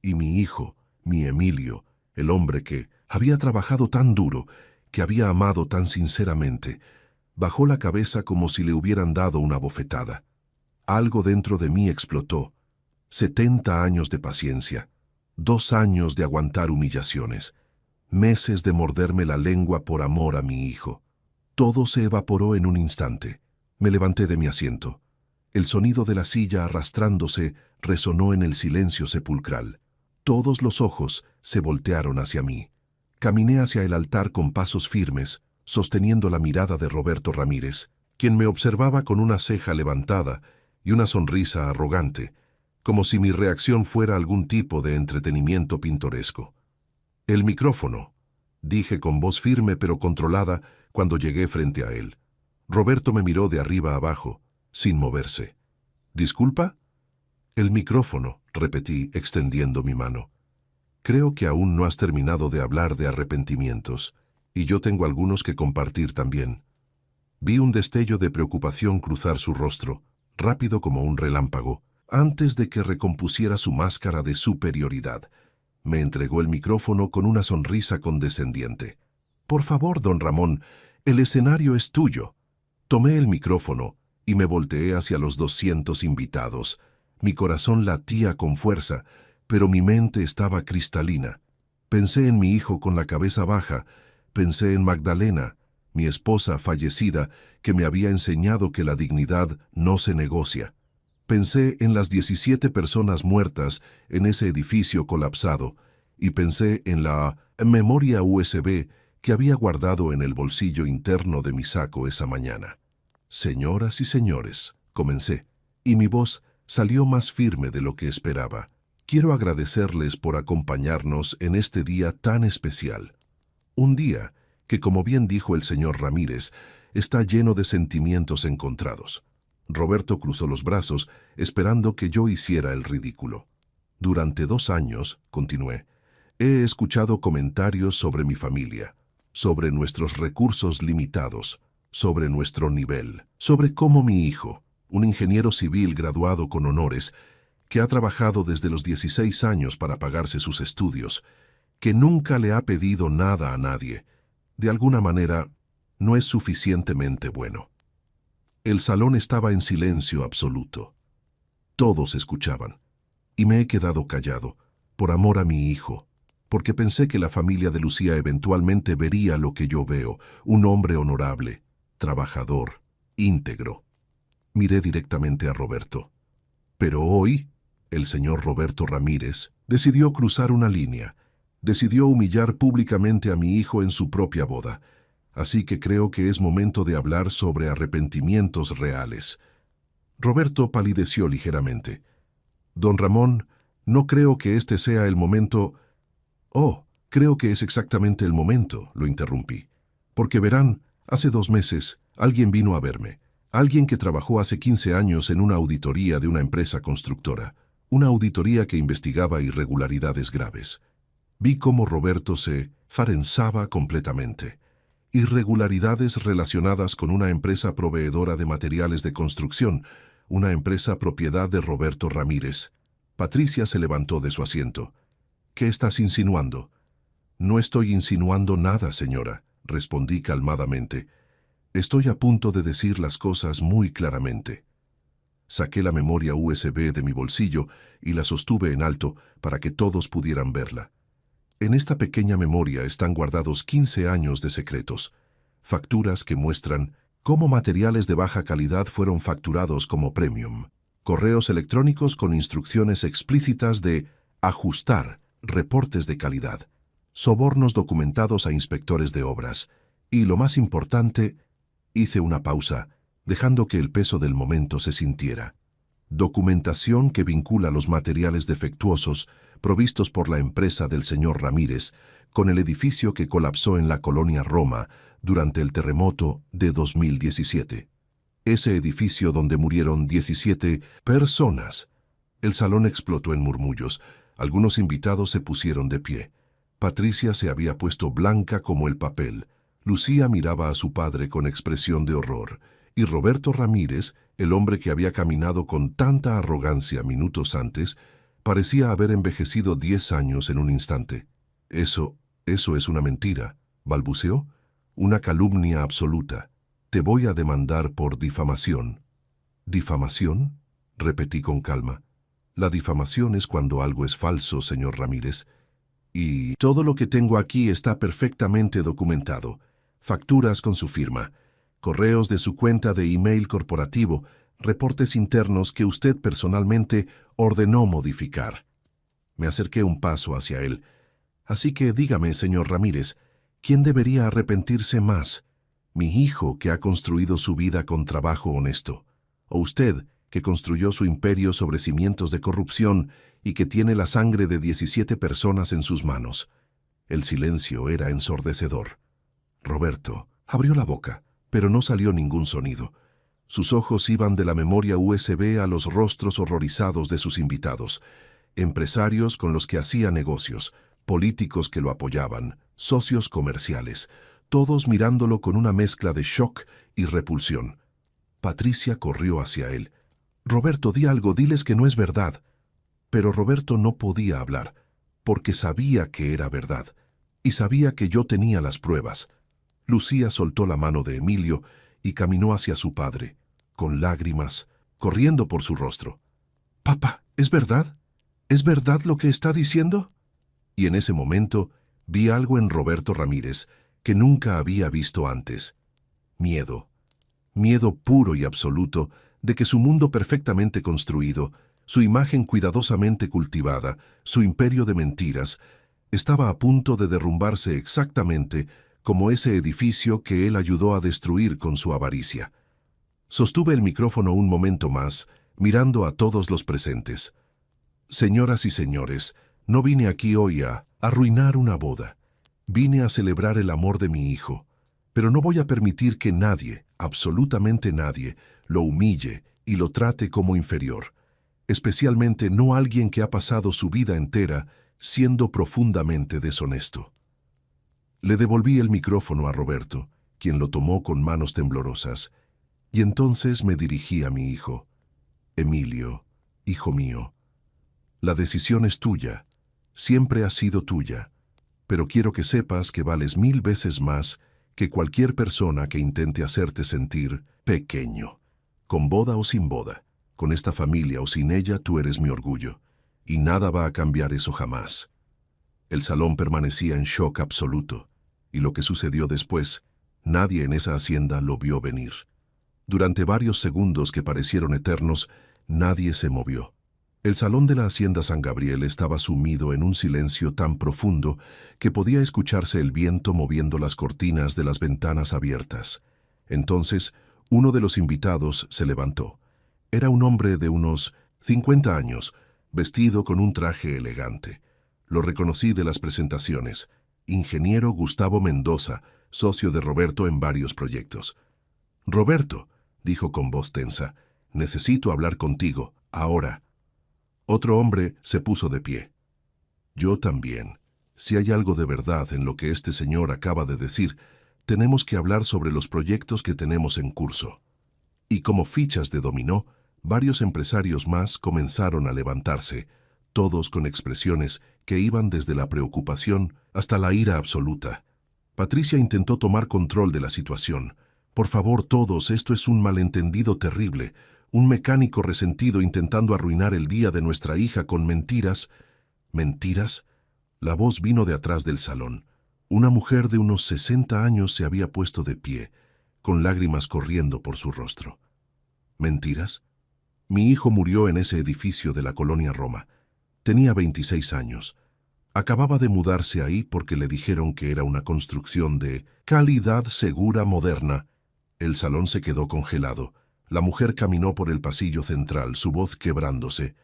Y mi hijo, mi Emilio, el hombre que había trabajado tan duro, que había amado tan sinceramente, bajó la cabeza como si le hubieran dado una bofetada. Algo dentro de mí explotó. 70 años de paciencia, 2 años de aguantar humillaciones, meses de morderme la lengua por amor a mi hijo. Todo se evaporó en un instante. Me levanté de mi asiento. El sonido de la silla arrastrándose resonó en el silencio sepulcral. Todos los ojos se voltearon hacia mí. Caminé hacia el altar con pasos firmes, sosteniendo la mirada de Roberto Ramírez, quien me observaba con una ceja levantada y una sonrisa arrogante, como si mi reacción fuera algún tipo de entretenimiento pintoresco. «El micrófono», dije con voz firme pero controlada cuando llegué frente a él. Roberto me miró de arriba a abajo, sin moverse. «¿Disculpa?» «El micrófono», repetí, extendiendo mi mano. Creo que aún no has terminado de hablar de arrepentimientos, y yo tengo algunos que compartir también. Vi un destello de preocupación cruzar su rostro, rápido como un relámpago, antes de que recompusiera su máscara de superioridad. Me entregó el micrófono con una sonrisa condescendiente. «Por favor, don Ramón, el escenario es tuyo». Tomé el micrófono y me volteé hacia los 200 invitados. Mi corazón latía con fuerza, pero mi mente estaba cristalina. Pensé en mi hijo con la cabeza baja, pensé en Magdalena, mi esposa fallecida, que me había enseñado que la dignidad no se negocia. Pensé en las 17 personas muertas en ese edificio colapsado, y pensé en la memoria USB que había guardado en el bolsillo interno de mi saco esa mañana. «Señoras y señores», comencé, y mi voz salió más firme de lo que esperaba. «Quiero agradecerles por acompañarnos en este día tan especial. Un día que, como bien dijo el señor Ramírez, está lleno de sentimientos encontrados». Roberto cruzó los brazos, esperando que yo hiciera el ridículo. «Durante 2 años», continué, «he escuchado comentarios sobre mi familia, sobre nuestros recursos limitados, sobre nuestro nivel, sobre cómo mi hijo, un ingeniero civil graduado con honores, que ha trabajado desde los 16 años para pagarse sus estudios, que nunca le ha pedido nada a nadie, de alguna manera no es suficientemente bueno». El salón estaba en silencio absoluto. Todos escuchaban, y me he quedado callado, por amor a mi hijo, porque pensé que la familia de Lucía eventualmente vería lo que yo veo, un hombre honorable, trabajador, íntegro. Miré directamente a Roberto. Pero hoy, el señor Roberto Ramírez decidió cruzar una línea, decidió humillar públicamente a mi hijo en su propia boda. Así que creo que es momento de hablar sobre arrepentimientos reales. Roberto palideció ligeramente. «Don Ramón, no creo que este sea el momento». «Oh, creo que es exactamente el momento», lo interrumpí. «Porque verán, hace 2 meses alguien vino a verme. Alguien que trabajó hace 15 años en una auditoría de una empresa constructora. Una auditoría que investigaba irregularidades graves». Vi cómo Roberto se farenzaba completamente. Irregularidades relacionadas con una empresa proveedora de materiales de construcción, una empresa propiedad de Roberto Ramírez. Patricia se levantó de su asiento. «¿Qué estás insinuando?» «No estoy insinuando nada, señora», respondí calmadamente. «Estoy a punto de decir las cosas muy claramente». Saqué la memoria USB de mi bolsillo y la sostuve en alto para que todos pudieran verla. En esta pequeña memoria están guardados 15 años de secretos, facturas que muestran cómo materiales de baja calidad fueron facturados como premium, correos electrónicos con instrucciones explícitas de ajustar reportes de calidad, sobornos documentados a inspectores de obras y, lo más importante, hice una pausa, dejando que el peso del momento se sintiera. Documentación que vincula los materiales defectuosos provistos por la empresa del señor Ramírez con el edificio que colapsó en la colonia Roma durante el terremoto de 2017. Ese edificio donde murieron 17 personas. El salón explotó en murmullos. Algunos invitados se pusieron de pie. Patricia se había puesto blanca como el papel. Lucía miraba a su padre con expresión de horror. Y Roberto Ramírez, el hombre que había caminado con tanta arrogancia minutos antes, parecía haber envejecido 10 años en un instante. Eso es una mentira», balbuceó. «Una calumnia absoluta. Te voy a demandar por difamación». «¿Difamación?», repetí con calma. «La difamación es cuando algo es falso, señor Ramírez. Y todo lo que tengo aquí está perfectamente documentado. Facturas con su firma, correos de su cuenta de email corporativo, reportes internos que usted personalmente ordenó modificar». Me acerqué un paso hacia él. «Así que dígame, señor Ramírez, ¿quién debería arrepentirse más? ¿Mi hijo, que ha construido su vida con trabajo honesto? ¿O usted, que construyó su imperio sobre cimientos de corrupción y que tiene la sangre de 17 personas en sus manos?» El silencio era ensordecedor. Roberto abrió la boca, pero no salió ningún sonido. Sus ojos iban de la memoria USB a los rostros horrorizados de sus invitados, empresarios con los que hacía negocios, políticos que lo apoyaban, socios comerciales, todos mirándolo con una mezcla de shock y repulsión. Patricia corrió hacia él. «Roberto, di algo, diles que no es verdad». Pero Roberto no podía hablar, porque sabía que era verdad, y sabía que yo tenía las pruebas. Lucía soltó la mano de Emilio y caminó hacia su padre, con lágrimas, corriendo por su rostro. «Papá, ¿es verdad? ¿Es verdad lo que está diciendo?» Y en ese momento vi algo en Roberto Ramírez que nunca había visto antes. Miedo. Miedo puro y absoluto de que su mundo perfectamente construido, su imagen cuidadosamente cultivada, su imperio de mentiras, estaba a punto de derrumbarse exactamente como ese edificio que él ayudó a destruir con su avaricia. Sostuve el micrófono un momento más, mirando a todos los presentes. «Señoras y señores, no vine aquí hoy a arruinar una boda. Vine a celebrar el amor de mi hijo, pero no voy a permitir que nadie, absolutamente nadie, lo humille y lo trate como inferior, especialmente no alguien que ha pasado su vida entera siendo profundamente deshonesto». Le devolví el micrófono a Roberto, quien lo tomó con manos temblorosas, y entonces me dirigí a mi hijo. «Emilio, hijo mío, la decisión es tuya, siempre ha sido tuya, pero quiero que sepas que vales 1000 veces más que cualquier persona que intente hacerte sentir pequeño. Con boda o sin boda, con esta familia o sin ella, tú eres mi orgullo, y nada va a cambiar eso jamás». El salón permanecía en shock absoluto, y lo que sucedió después, nadie en esa hacienda lo vio venir. Durante varios segundos que parecieron eternos, nadie se movió. El salón de la hacienda San Gabriel estaba sumido en un silencio tan profundo que podía escucharse el viento moviendo las cortinas de las ventanas abiertas. Entonces, uno de los invitados se levantó. Era un hombre de unos 50 años, vestido con un traje elegante. Lo reconocí de las presentaciones. Ingeniero Gustavo Mendoza, socio de Roberto en varios proyectos. «Roberto», dijo con voz tensa, «necesito hablar contigo, ahora». Otro hombre se puso de pie. «Yo también. Si hay algo de verdad en lo que este señor acaba de decir, tenemos que hablar sobre los proyectos que tenemos en curso». Y como fichas de dominó, varios empresarios más comenzaron a levantarse, todos con expresiones que iban desde la preocupación hasta la ira absoluta. Patricia intentó tomar control de la situación. «Por favor, todos, esto es un malentendido terrible. Un mecánico resentido intentando arruinar el día de nuestra hija con mentiras». «¿Mentiras?». La voz vino de atrás del salón. Una mujer de unos 60 años se había puesto de pie, con lágrimas corriendo por su rostro. «¿Mentiras? Mi hijo murió en ese edificio de la colonia Roma. Tenía 26 años. Acababa de mudarse ahí porque le dijeron que era una construcción de calidad segura moderna». El salón se quedó congelado. La mujer caminó por el pasillo central, su voz quebrándose.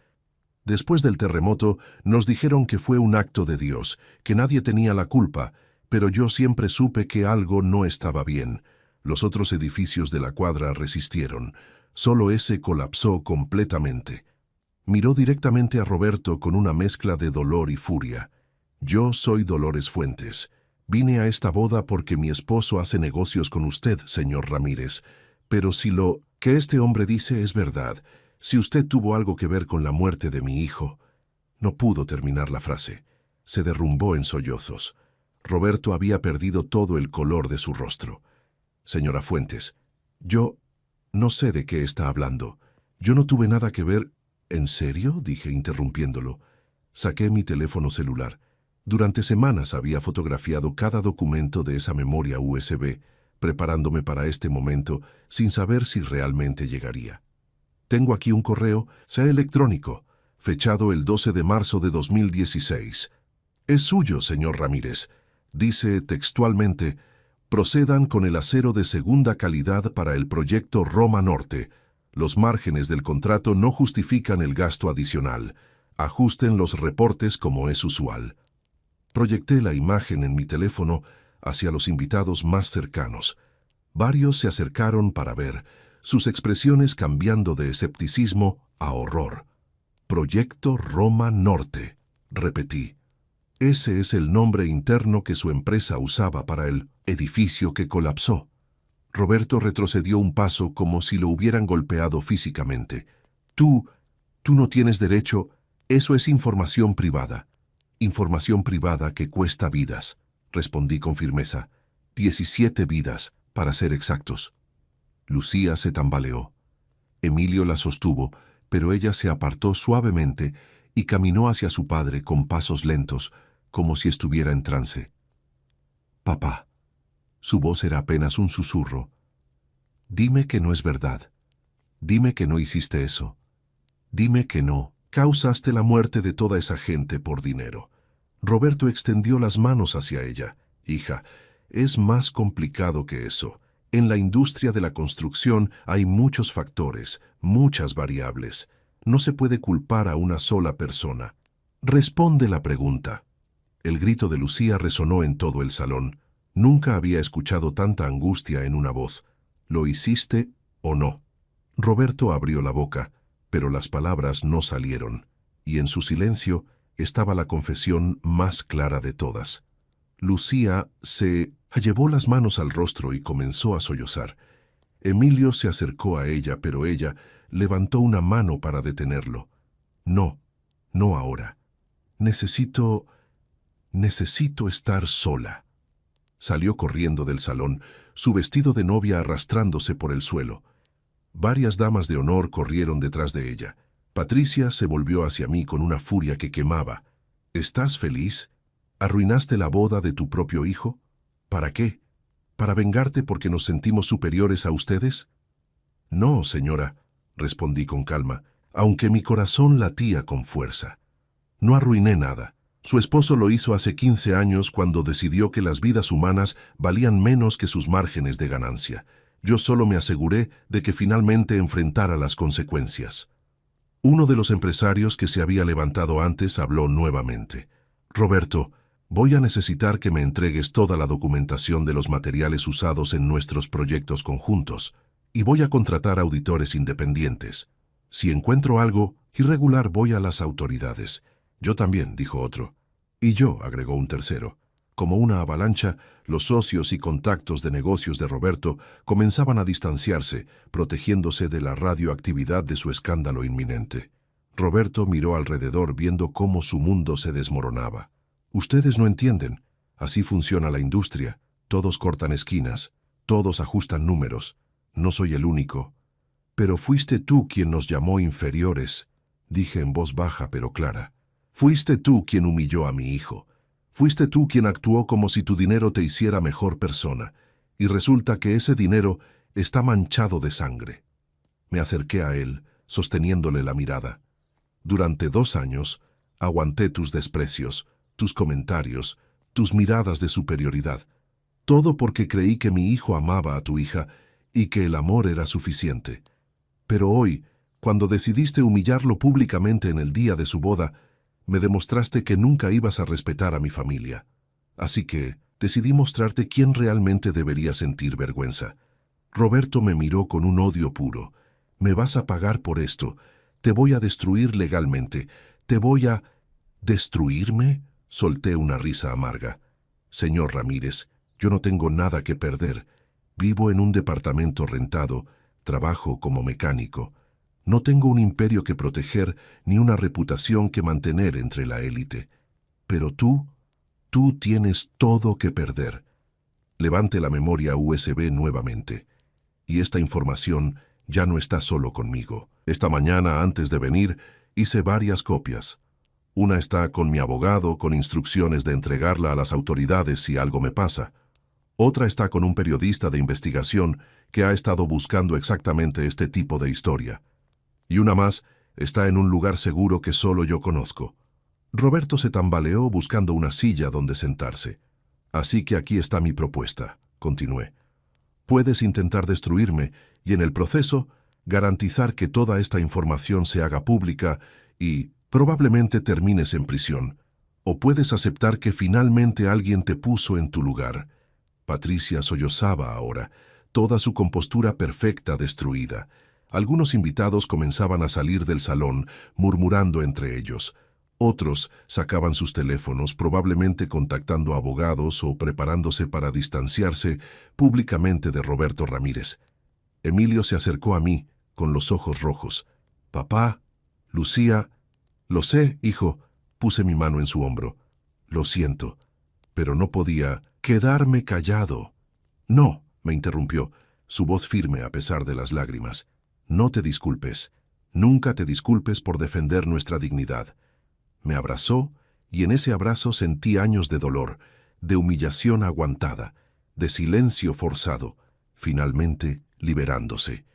«Después del terremoto, nos dijeron que fue un acto de Dios, que nadie tenía la culpa, pero yo siempre supe que algo no estaba bien. Los otros edificios de la cuadra resistieron. Solo ese colapsó completamente». Miró directamente a Roberto con una mezcla de dolor y furia. «Yo soy Dolores Fuentes. Vine a esta boda porque mi esposo hace negocios con usted, señor Ramírez. Pero si lo que este hombre dice es verdad, si usted tuvo algo que ver con la muerte de mi hijo». No pudo terminar la frase. Se derrumbó en sollozos. Roberto había perdido todo el color de su rostro. «Señora Fuentes, yo no sé de qué está hablando. Yo no tuve nada que ver». «¿En serio?», dije interrumpiéndolo. Saqué mi teléfono celular. Durante semanas había fotografiado cada documento de esa memoria USB, preparándome para este momento sin saber si realmente llegaría. «Tengo aquí un correo, sea electrónico, fechado el 12 de marzo de 2016. Es suyo, señor Ramírez. Dice textualmente: procedan con el acero de segunda calidad para el proyecto Roma Norte. Los márgenes del contrato no justifican el gasto adicional. Ajusten los reportes como es usual». Proyecté la imagen en mi teléfono hacia los invitados más cercanos. Varios se acercaron para ver, sus expresiones cambiando de escepticismo a horror. «Proyecto Roma Norte», repetí. Ese es el nombre interno que su empresa usaba para el edificio que colapsó. Roberto retrocedió un paso como si lo hubieran golpeado físicamente. Tú no tienes derecho, eso es información privada. Información privada que cuesta vidas, respondí con firmeza. 17 vidas, para ser exactos. Lucía se tambaleó. Emilio la sostuvo, pero ella se apartó suavemente y caminó hacia su padre con pasos lentos, como si estuviera en trance. Papá. Su voz era apenas un susurro. Dime que no es verdad. Dime que no hiciste eso. Dime que no. Causaste la muerte de toda esa gente por dinero. Roberto extendió las manos hacia ella. Hija, es más complicado que eso. En la industria de la construcción hay muchos factores, muchas variables. No se puede culpar a una sola persona. Responde la pregunta. El grito de Lucía resonó en todo el salón. Nunca había escuchado tanta angustia en una voz. ¿Lo hiciste o no? Roberto abrió la boca, pero las palabras no salieron, y en su silencio estaba la confesión más clara de todas. Lucía se llevó las manos al rostro y comenzó a sollozar. Emilio se acercó a ella, pero ella levantó una mano para detenerlo. No, no ahora. Necesito estar sola. Salió corriendo del salón, su vestido de novia arrastrándose por el suelo. Varias damas de honor corrieron detrás de ella. Patricia se volvió hacia mí con una furia que quemaba. ¿Estás feliz? ¿Arruinaste la boda de tu propio hijo? ¿Para qué? ¿Para vengarte porque nos sentimos superiores a ustedes? No, señora, respondí con calma, aunque mi corazón latía con fuerza. No arruiné nada. Su esposo lo hizo hace 15 años cuando decidió que las vidas humanas valían menos que sus márgenes de ganancia. Yo solo me aseguré de que finalmente enfrentara las consecuencias. Uno de los empresarios que se había levantado antes habló nuevamente. Roberto, voy a necesitar que me entregues toda la documentación de los materiales usados en nuestros proyectos conjuntos, y voy a contratar auditores independientes. Si encuentro algo irregular, voy a las autoridades. Yo también, dijo otro. Y yo, agregó un tercero. Como una avalancha, los socios y contactos de negocios de Roberto comenzaban a distanciarse, protegiéndose de la radioactividad de su escándalo inminente. Roberto miró alrededor viendo cómo su mundo se desmoronaba. Ustedes no entienden. Así funciona la industria. Todos cortan esquinas. Todos ajustan números. No soy el único. Pero fuiste tú quien nos llamó inferiores, dije en voz baja pero clara. Fuiste tú quien humilló a mi hijo. Fuiste tú quien actuó como si tu dinero te hiciera mejor persona, y resulta que ese dinero está manchado de sangre. Me acerqué a él, sosteniéndole la mirada. Durante 2 años, aguanté tus desprecios, tus comentarios, tus miradas de superioridad. Todo porque creí que mi hijo amaba a tu hija y que el amor era suficiente. Pero hoy, cuando decidiste humillarlo públicamente en el día de su boda, me demostraste que nunca ibas a respetar a mi familia. Así que decidí mostrarte quién realmente debería sentir vergüenza. Roberto me miró con un odio puro. Me vas a pagar por esto. Te voy a destruir legalmente. Te voy a... ¿Destruirme? Solté una risa amarga. Señor Ramírez, yo no tengo nada que perder. Vivo en un departamento rentado. Trabajo como mecánico. No tengo un imperio que proteger ni una reputación que mantener entre la élite. Pero tú tienes todo que perder. Levante la memoria USB nuevamente. Y esta información ya no está solo conmigo. Esta mañana, antes de venir, hice varias copias. Una está con mi abogado, con instrucciones de entregarla a las autoridades si algo me pasa. Otra está con un periodista de investigación que ha estado buscando exactamente este tipo de historia. Y una más está en un lugar seguro que solo yo conozco. Roberto se tambaleó buscando una silla donde sentarse. Así que aquí está mi propuesta, continué. Puedes intentar destruirme y en el proceso garantizar que toda esta información se haga pública y probablemente termines en prisión. O puedes aceptar que finalmente alguien te puso en tu lugar. Patricia sollozaba ahora, toda su compostura perfecta destruida. Algunos invitados comenzaban a salir del salón, murmurando entre ellos. Otros sacaban sus teléfonos, probablemente contactando a abogados o preparándose para distanciarse públicamente de Roberto Ramírez. Emilio se acercó a mí, con los ojos rojos. «Papá, Lucía...» «Lo sé, hijo», puse mi mano en su hombro. «Lo siento, pero no podía quedarme callado». «No», me interrumpió, su voz firme a pesar de las lágrimas. «No te disculpes. Nunca te disculpes por defender nuestra dignidad». Me abrazó y en ese abrazo sentí años de dolor, de humillación aguantada, de silencio forzado, finalmente liberándose.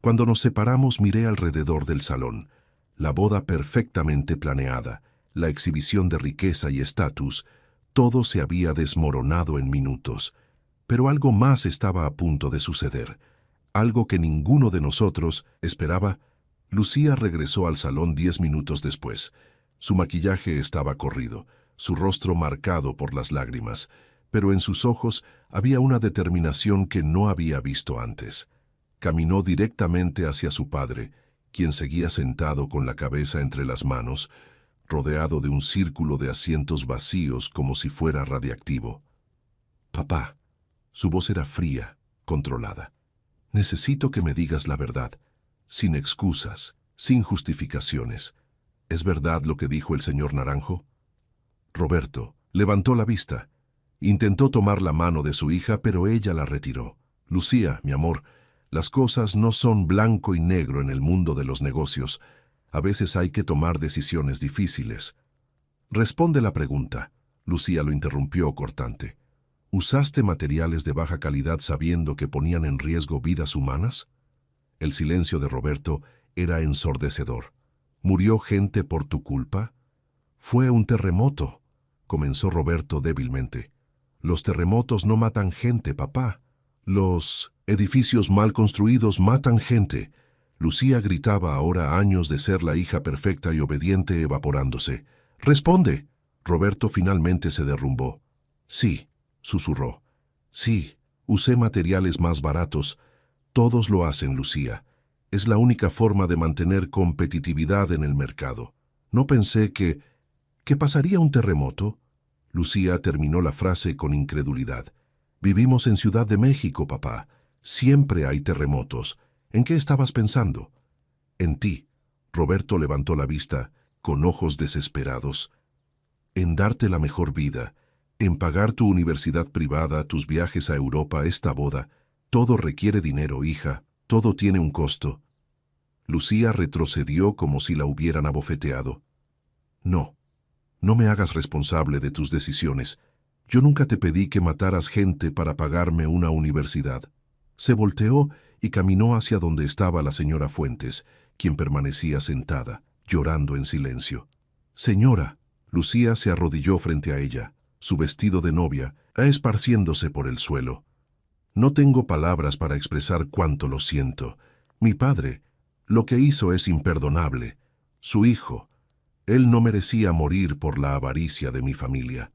Cuando nos separamos miré alrededor del salón. La boda perfectamente planeada, la exhibición de riqueza y estatus, todo se había desmoronado en minutos. Pero algo más estaba a punto de suceder, algo que ninguno de nosotros esperaba. Lucía regresó al salón 10 minutos después. Su maquillaje estaba corrido, su rostro marcado por las lágrimas, pero en sus ojos había una determinación que no había visto antes. Caminó directamente hacia su padre, quien seguía sentado con la cabeza entre las manos, rodeado de un círculo de asientos vacíos como si fuera radiactivo. «Papá», su voz era fría, controlada. «Necesito que me digas la verdad, sin excusas, sin justificaciones. ¿Es verdad lo que dijo el señor Naranjo?» Roberto levantó la vista. Intentó tomar la mano de su hija, pero ella la retiró. «Lucía, mi amor, las cosas no son blanco y negro en el mundo de los negocios. A veces hay que tomar decisiones difíciles». «Responde la pregunta», Lucía lo interrumpió cortante. «¿Usaste materiales de baja calidad sabiendo que ponían en riesgo vidas humanas?» El silencio de Roberto era ensordecedor. «¿Murió gente por tu culpa?» «Fue un terremoto», comenzó Roberto débilmente. «Los terremotos no matan gente, papá. Los edificios mal construidos matan gente». Lucía gritaba ahora, años de ser la hija perfecta y obediente, evaporándose. «¡Responde!» Roberto finalmente se derrumbó. «Sí», susurró. «Sí, usé materiales más baratos. Todos lo hacen, Lucía. Es la única forma de mantener competitividad en el mercado. No pensé que pasaría un terremoto». Lucía terminó la frase con incredulidad. «Vivimos en Ciudad de México, papá. Siempre hay terremotos. ¿En qué estabas pensando?» «En ti». Roberto levantó la vista, con ojos desesperados. «En darte la mejor vida, en pagar tu universidad privada, tus viajes a Europa, esta boda. Todo requiere dinero, hija. Todo tiene un costo». Lucía retrocedió como si la hubieran abofeteado. «No, no me hagas responsable de tus decisiones. Yo nunca te pedí que mataras gente para pagarme una universidad». Se volteó y caminó hacia donde estaba la señora Fuentes, quien permanecía sentada, llorando en silencio. «Señora», Lucía se arrodilló frente a ella, su vestido de novia, esparciéndose por el suelo. «No tengo palabras para expresar cuánto lo siento. Mi padre, lo que hizo es imperdonable. Su hijo, él no merecía morir por la avaricia de mi familia».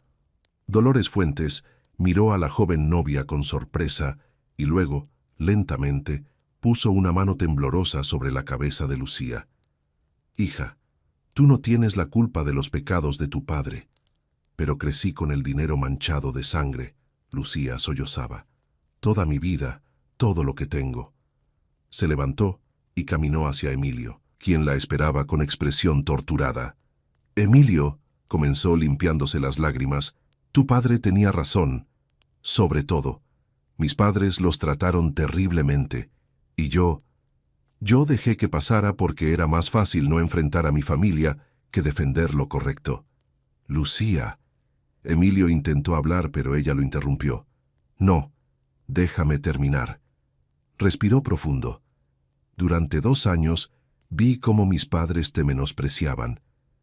Dolores Fuentes miró a la joven novia con sorpresa y luego, lentamente, puso una mano temblorosa sobre la cabeza de Lucía. «Hija, tú no tienes la culpa de los pecados de tu padre. Pero crecí con el dinero manchado de sangre», Lucía sollozaba. «Toda mi vida, todo lo que tengo». Se levantó y caminó hacia Emilio, quien la esperaba con expresión torturada. «Emilio», comenzó limpiándose las lágrimas, «tu padre tenía razón. Sobre todo, mis padres los trataron terriblemente, y yo dejé que pasara porque era más fácil no enfrentar a mi familia que defender lo correcto». «Lucía». Emilio intentó hablar, pero ella lo interrumpió. «No, déjame terminar». Respiró profundo. «Durante 2 años vi cómo mis padres te menospreciaban.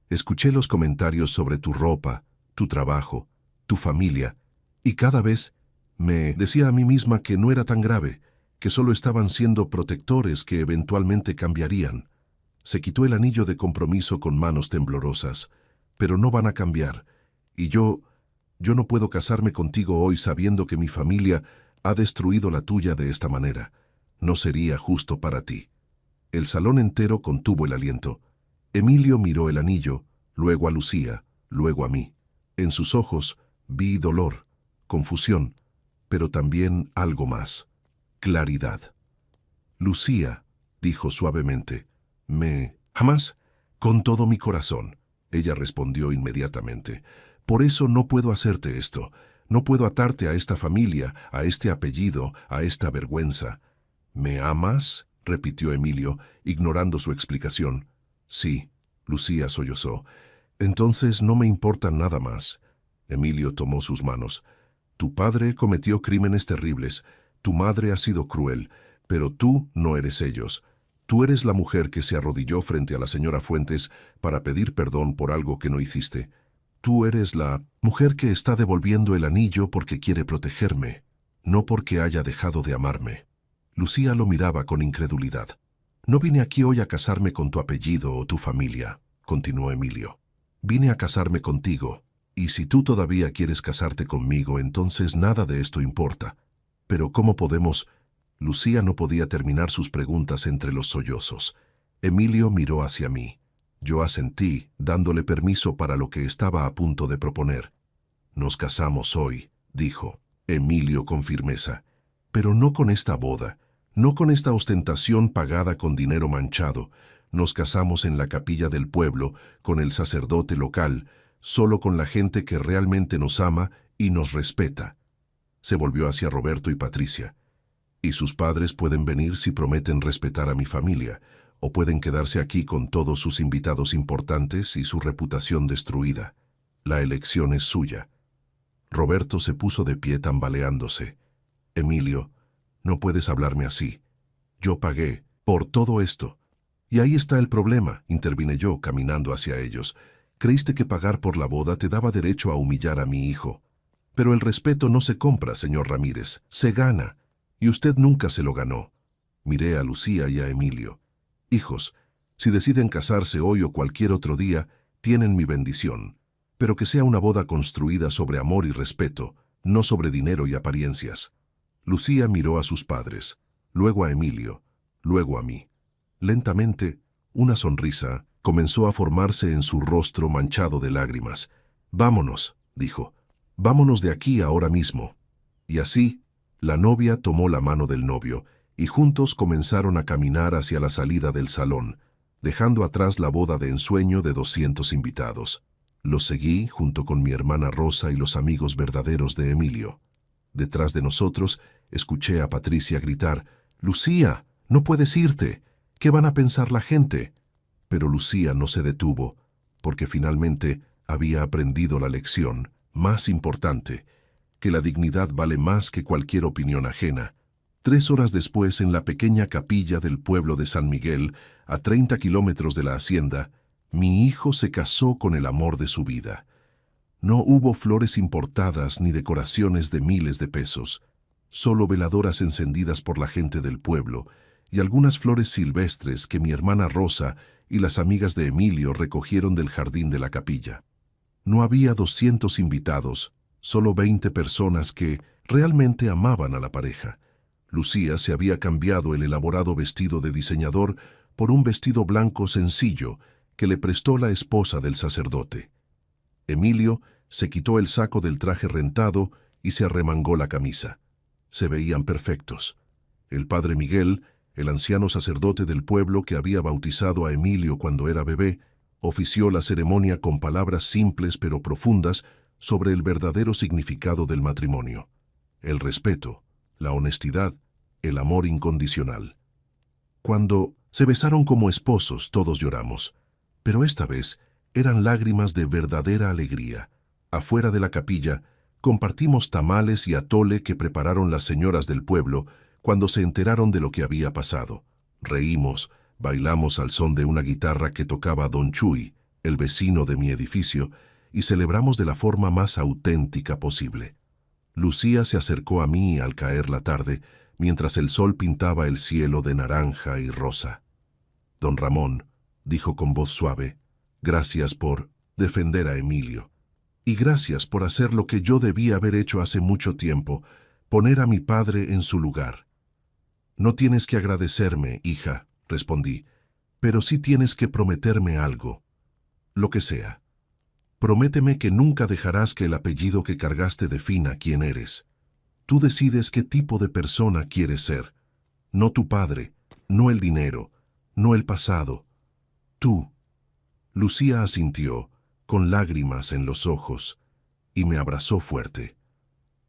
Escuché los comentarios sobre tu ropa, tu trabajo, tu familia, y cada vez me decía a mí misma que no era tan grave, que solo estaban siendo protectores que eventualmente cambiarían». Se quitó el anillo de compromiso con manos temblorosas. «Pero no van a cambiar, y yo no puedo casarme contigo hoy sabiendo que mi familia ha destruido la tuya de esta manera. No sería justo para ti». El salón entero contuvo el aliento. Emilio miró el anillo, luego a Lucía, luego a mí. En sus ojos vi dolor, confusión, pero también algo más, claridad. Lucía, dijo suavemente, jamás, con todo mi corazón. Ella respondió inmediatamente, por eso no puedo hacerte esto, no puedo atarte a esta familia, a este apellido, a esta vergüenza. ¿Me amas?, repitió Emilio, ignorando su explicación. Sí, Lucía sollozó. Entonces no me importa nada más. Emilio tomó sus manos. Tu padre cometió crímenes terribles, tu madre ha sido cruel, pero tú no eres ellos. Tú eres la mujer que se arrodilló frente a la señora Fuentes para pedir perdón por algo que no hiciste. Tú eres la mujer que está devolviendo el anillo porque quiere protegerme, no porque haya dejado de amarme. Lucía lo miraba con incredulidad. No vine aquí hoy a casarme con tu apellido o tu familia, continuó Emilio. Vine a casarme contigo, y si tú todavía quieres casarte conmigo, entonces nada de esto importa. Pero ¿cómo podemos? Lucía no podía terminar sus preguntas entre los sollozos. Emilio miró hacia mí. Yo asentí, dándole permiso para lo que estaba a punto de proponer. Nos casamos hoy, dijo Emilio con firmeza. Pero no con esta boda, no con esta ostentación pagada con dinero manchado. Nos casamos en la capilla del pueblo, con el sacerdote local, solo con la gente que realmente nos ama y nos respeta. Se volvió hacia Roberto y Patricia. Y sus padres pueden venir si prometen respetar a mi familia, o pueden quedarse aquí con todos sus invitados importantes y su reputación destruida. La elección es suya. Roberto se puso de pie tambaleándose. Emilio, no puedes hablarme así. Yo pagué por todo esto. Y ahí está el problema, intervine yo, caminando hacia ellos. Creíste que pagar por la boda te daba derecho a humillar a mi hijo. Pero el respeto no se compra, señor Ramírez, se gana. Y usted nunca se lo ganó. Miré a Lucía y a Emilio. Hijos, si deciden casarse hoy o cualquier otro día, tienen mi bendición. Pero que sea una boda construida sobre amor y respeto, no sobre dinero y apariencias. Lucía miró a sus padres, luego a Emilio, luego a mí. Lentamente, una sonrisa comenzó a formarse en su rostro manchado de lágrimas. «Vámonos», dijo, «vámonos de aquí ahora mismo». Y así, la novia tomó la mano del novio, y juntos comenzaron a caminar hacia la salida del salón, dejando atrás la boda de ensueño de 200 invitados. Los seguí junto con mi hermana Rosa y los amigos verdaderos de Emilio. Detrás de nosotros, escuché a Patricia gritar, «Lucía, no puedes irte. ¿Qué van a pensar la gente?». Pero Lucía no se detuvo, porque finalmente había aprendido la lección más importante, que la dignidad vale más que cualquier opinión ajena. 3 horas después, en la pequeña capilla del pueblo de San Miguel, a 30 kilómetros de la hacienda, mi hijo se casó con el amor de su vida. No hubo flores importadas ni decoraciones de miles de pesos, solo veladoras encendidas por la gente del pueblo y algunas flores silvestres que mi hermana Rosa y las amigas de Emilio recogieron del jardín de la capilla. No había 200 invitados, solo 20 personas que realmente amaban a la pareja. Lucía se había cambiado el elaborado vestido de diseñador por un vestido blanco sencillo que le prestó la esposa del sacerdote. Emilio se quitó el saco del traje rentado y se arremangó la camisa. Se veían perfectos. El padre Miguel, el anciano sacerdote del pueblo que había bautizado a Emilio cuando era bebé, ofició la ceremonia con palabras simples pero profundas sobre el verdadero significado del matrimonio: el respeto, la honestidad, el amor incondicional. Cuando se besaron como esposos, todos lloramos, pero esta vez eran lágrimas de verdadera alegría. Afuera de la capilla, compartimos tamales y atole que prepararon las señoras del pueblo cuando se enteraron de lo que había pasado. Reímos, bailamos al son de una guitarra que tocaba Don Chuy, el vecino de mi edificio, y celebramos de la forma más auténtica posible. Lucía se acercó a mí al caer la tarde, mientras el sol pintaba el cielo de naranja y rosa. «Don Ramón», dijo con voz suave, «gracias por defender a Emilio. Y gracias por hacer lo que yo debía haber hecho hace mucho tiempo, poner a mi padre en su lugar». «No tienes que agradecerme, hija», respondí, «pero sí tienes que prometerme algo, lo que sea». Prométeme que nunca dejarás que el apellido que cargaste defina quién eres. Tú decides qué tipo de persona quieres ser. No tu padre, no el dinero, no el pasado. Tú. Lucía asintió, con lágrimas en los ojos, y me abrazó fuerte.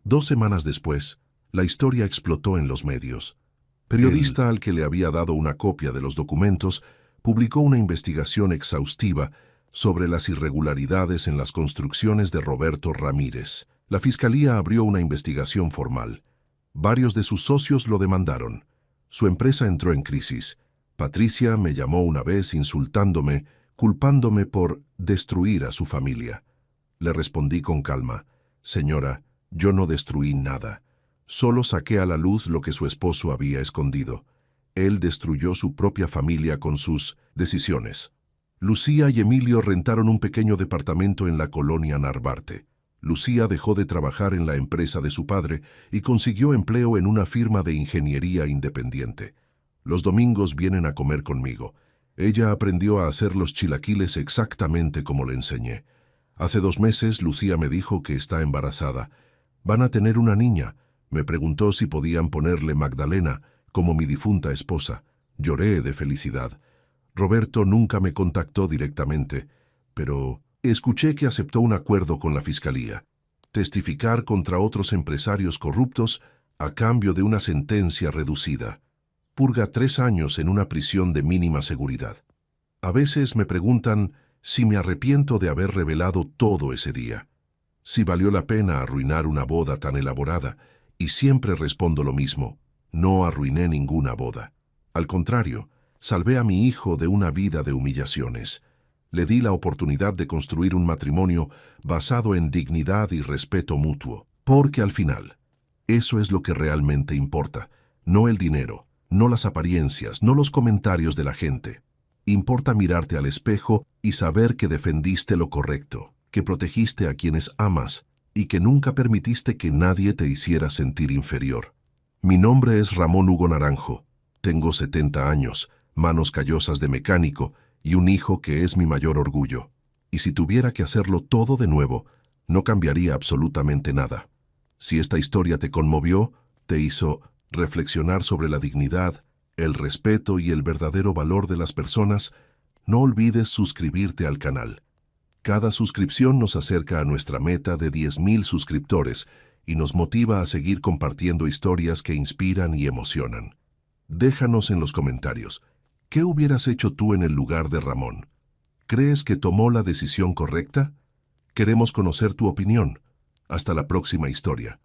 2 semanas después, la historia explotó en los medios. Periodista al que le había dado una copia de los documentos publicó una investigación exhaustiva sobre las irregularidades en las construcciones de Roberto Ramírez. La fiscalía abrió una investigación formal. Varios de sus socios lo demandaron. Su empresa entró en crisis. Patricia me llamó una vez insultándome, culpándome por destruir a su familia. Le respondí con calma: señora, yo no destruí nada. Solo saqué a la luz lo que su esposo había escondido. Él destruyó su propia familia con sus decisiones. Lucía y Emilio rentaron un pequeño departamento en la colonia Narvarte. Lucía dejó de trabajar en la empresa de su padre y consiguió empleo en una firma de ingeniería independiente. Los domingos vienen a comer conmigo. Ella aprendió a hacer los chilaquiles exactamente como le enseñé. Hace 2 meses Lucía me dijo que está embarazada. Van a tener una niña. Me preguntó si podían ponerle Magdalena, como mi difunta esposa. Lloré de felicidad. Roberto nunca me contactó directamente, pero escuché que aceptó un acuerdo con la fiscalía: testificar contra otros empresarios corruptos a cambio de una sentencia reducida. Purga 3 años en una prisión de mínima seguridad. A veces me preguntan si me arrepiento de haber revelado todo ese día, si valió la pena arruinar una boda tan elaborada, y siempre respondo lo mismo: no arruiné ninguna boda. Al contrario, salvé a mi hijo de una vida de humillaciones. Le di la oportunidad de construir un matrimonio basado en dignidad y respeto mutuo, porque al final, eso es lo que realmente importa, no el dinero, no las apariencias, no los comentarios de la gente. Importa mirarte al espejo y saber que defendiste lo correcto, que protegiste a quienes amas y que nunca permitiste que nadie te hiciera sentir inferior. Mi nombre es Ramón Hugo Naranjo. Tengo 70 años, manos callosas de mecánico y un hijo que es mi mayor orgullo. Y si tuviera que hacerlo todo de nuevo, no cambiaría absolutamente nada. Si esta historia te conmovió, te hizo reflexionar sobre la dignidad, el respeto y el verdadero valor de las personas, no olvides suscribirte al canal. Cada suscripción nos acerca a nuestra meta de 10,000 suscriptores y nos motiva a seguir compartiendo historias que inspiran y emocionan. Déjanos en los comentarios: ¿qué hubieras hecho tú en el lugar de Ramón? ¿Crees que tomó la decisión correcta? Queremos conocer tu opinión. Hasta la próxima historia.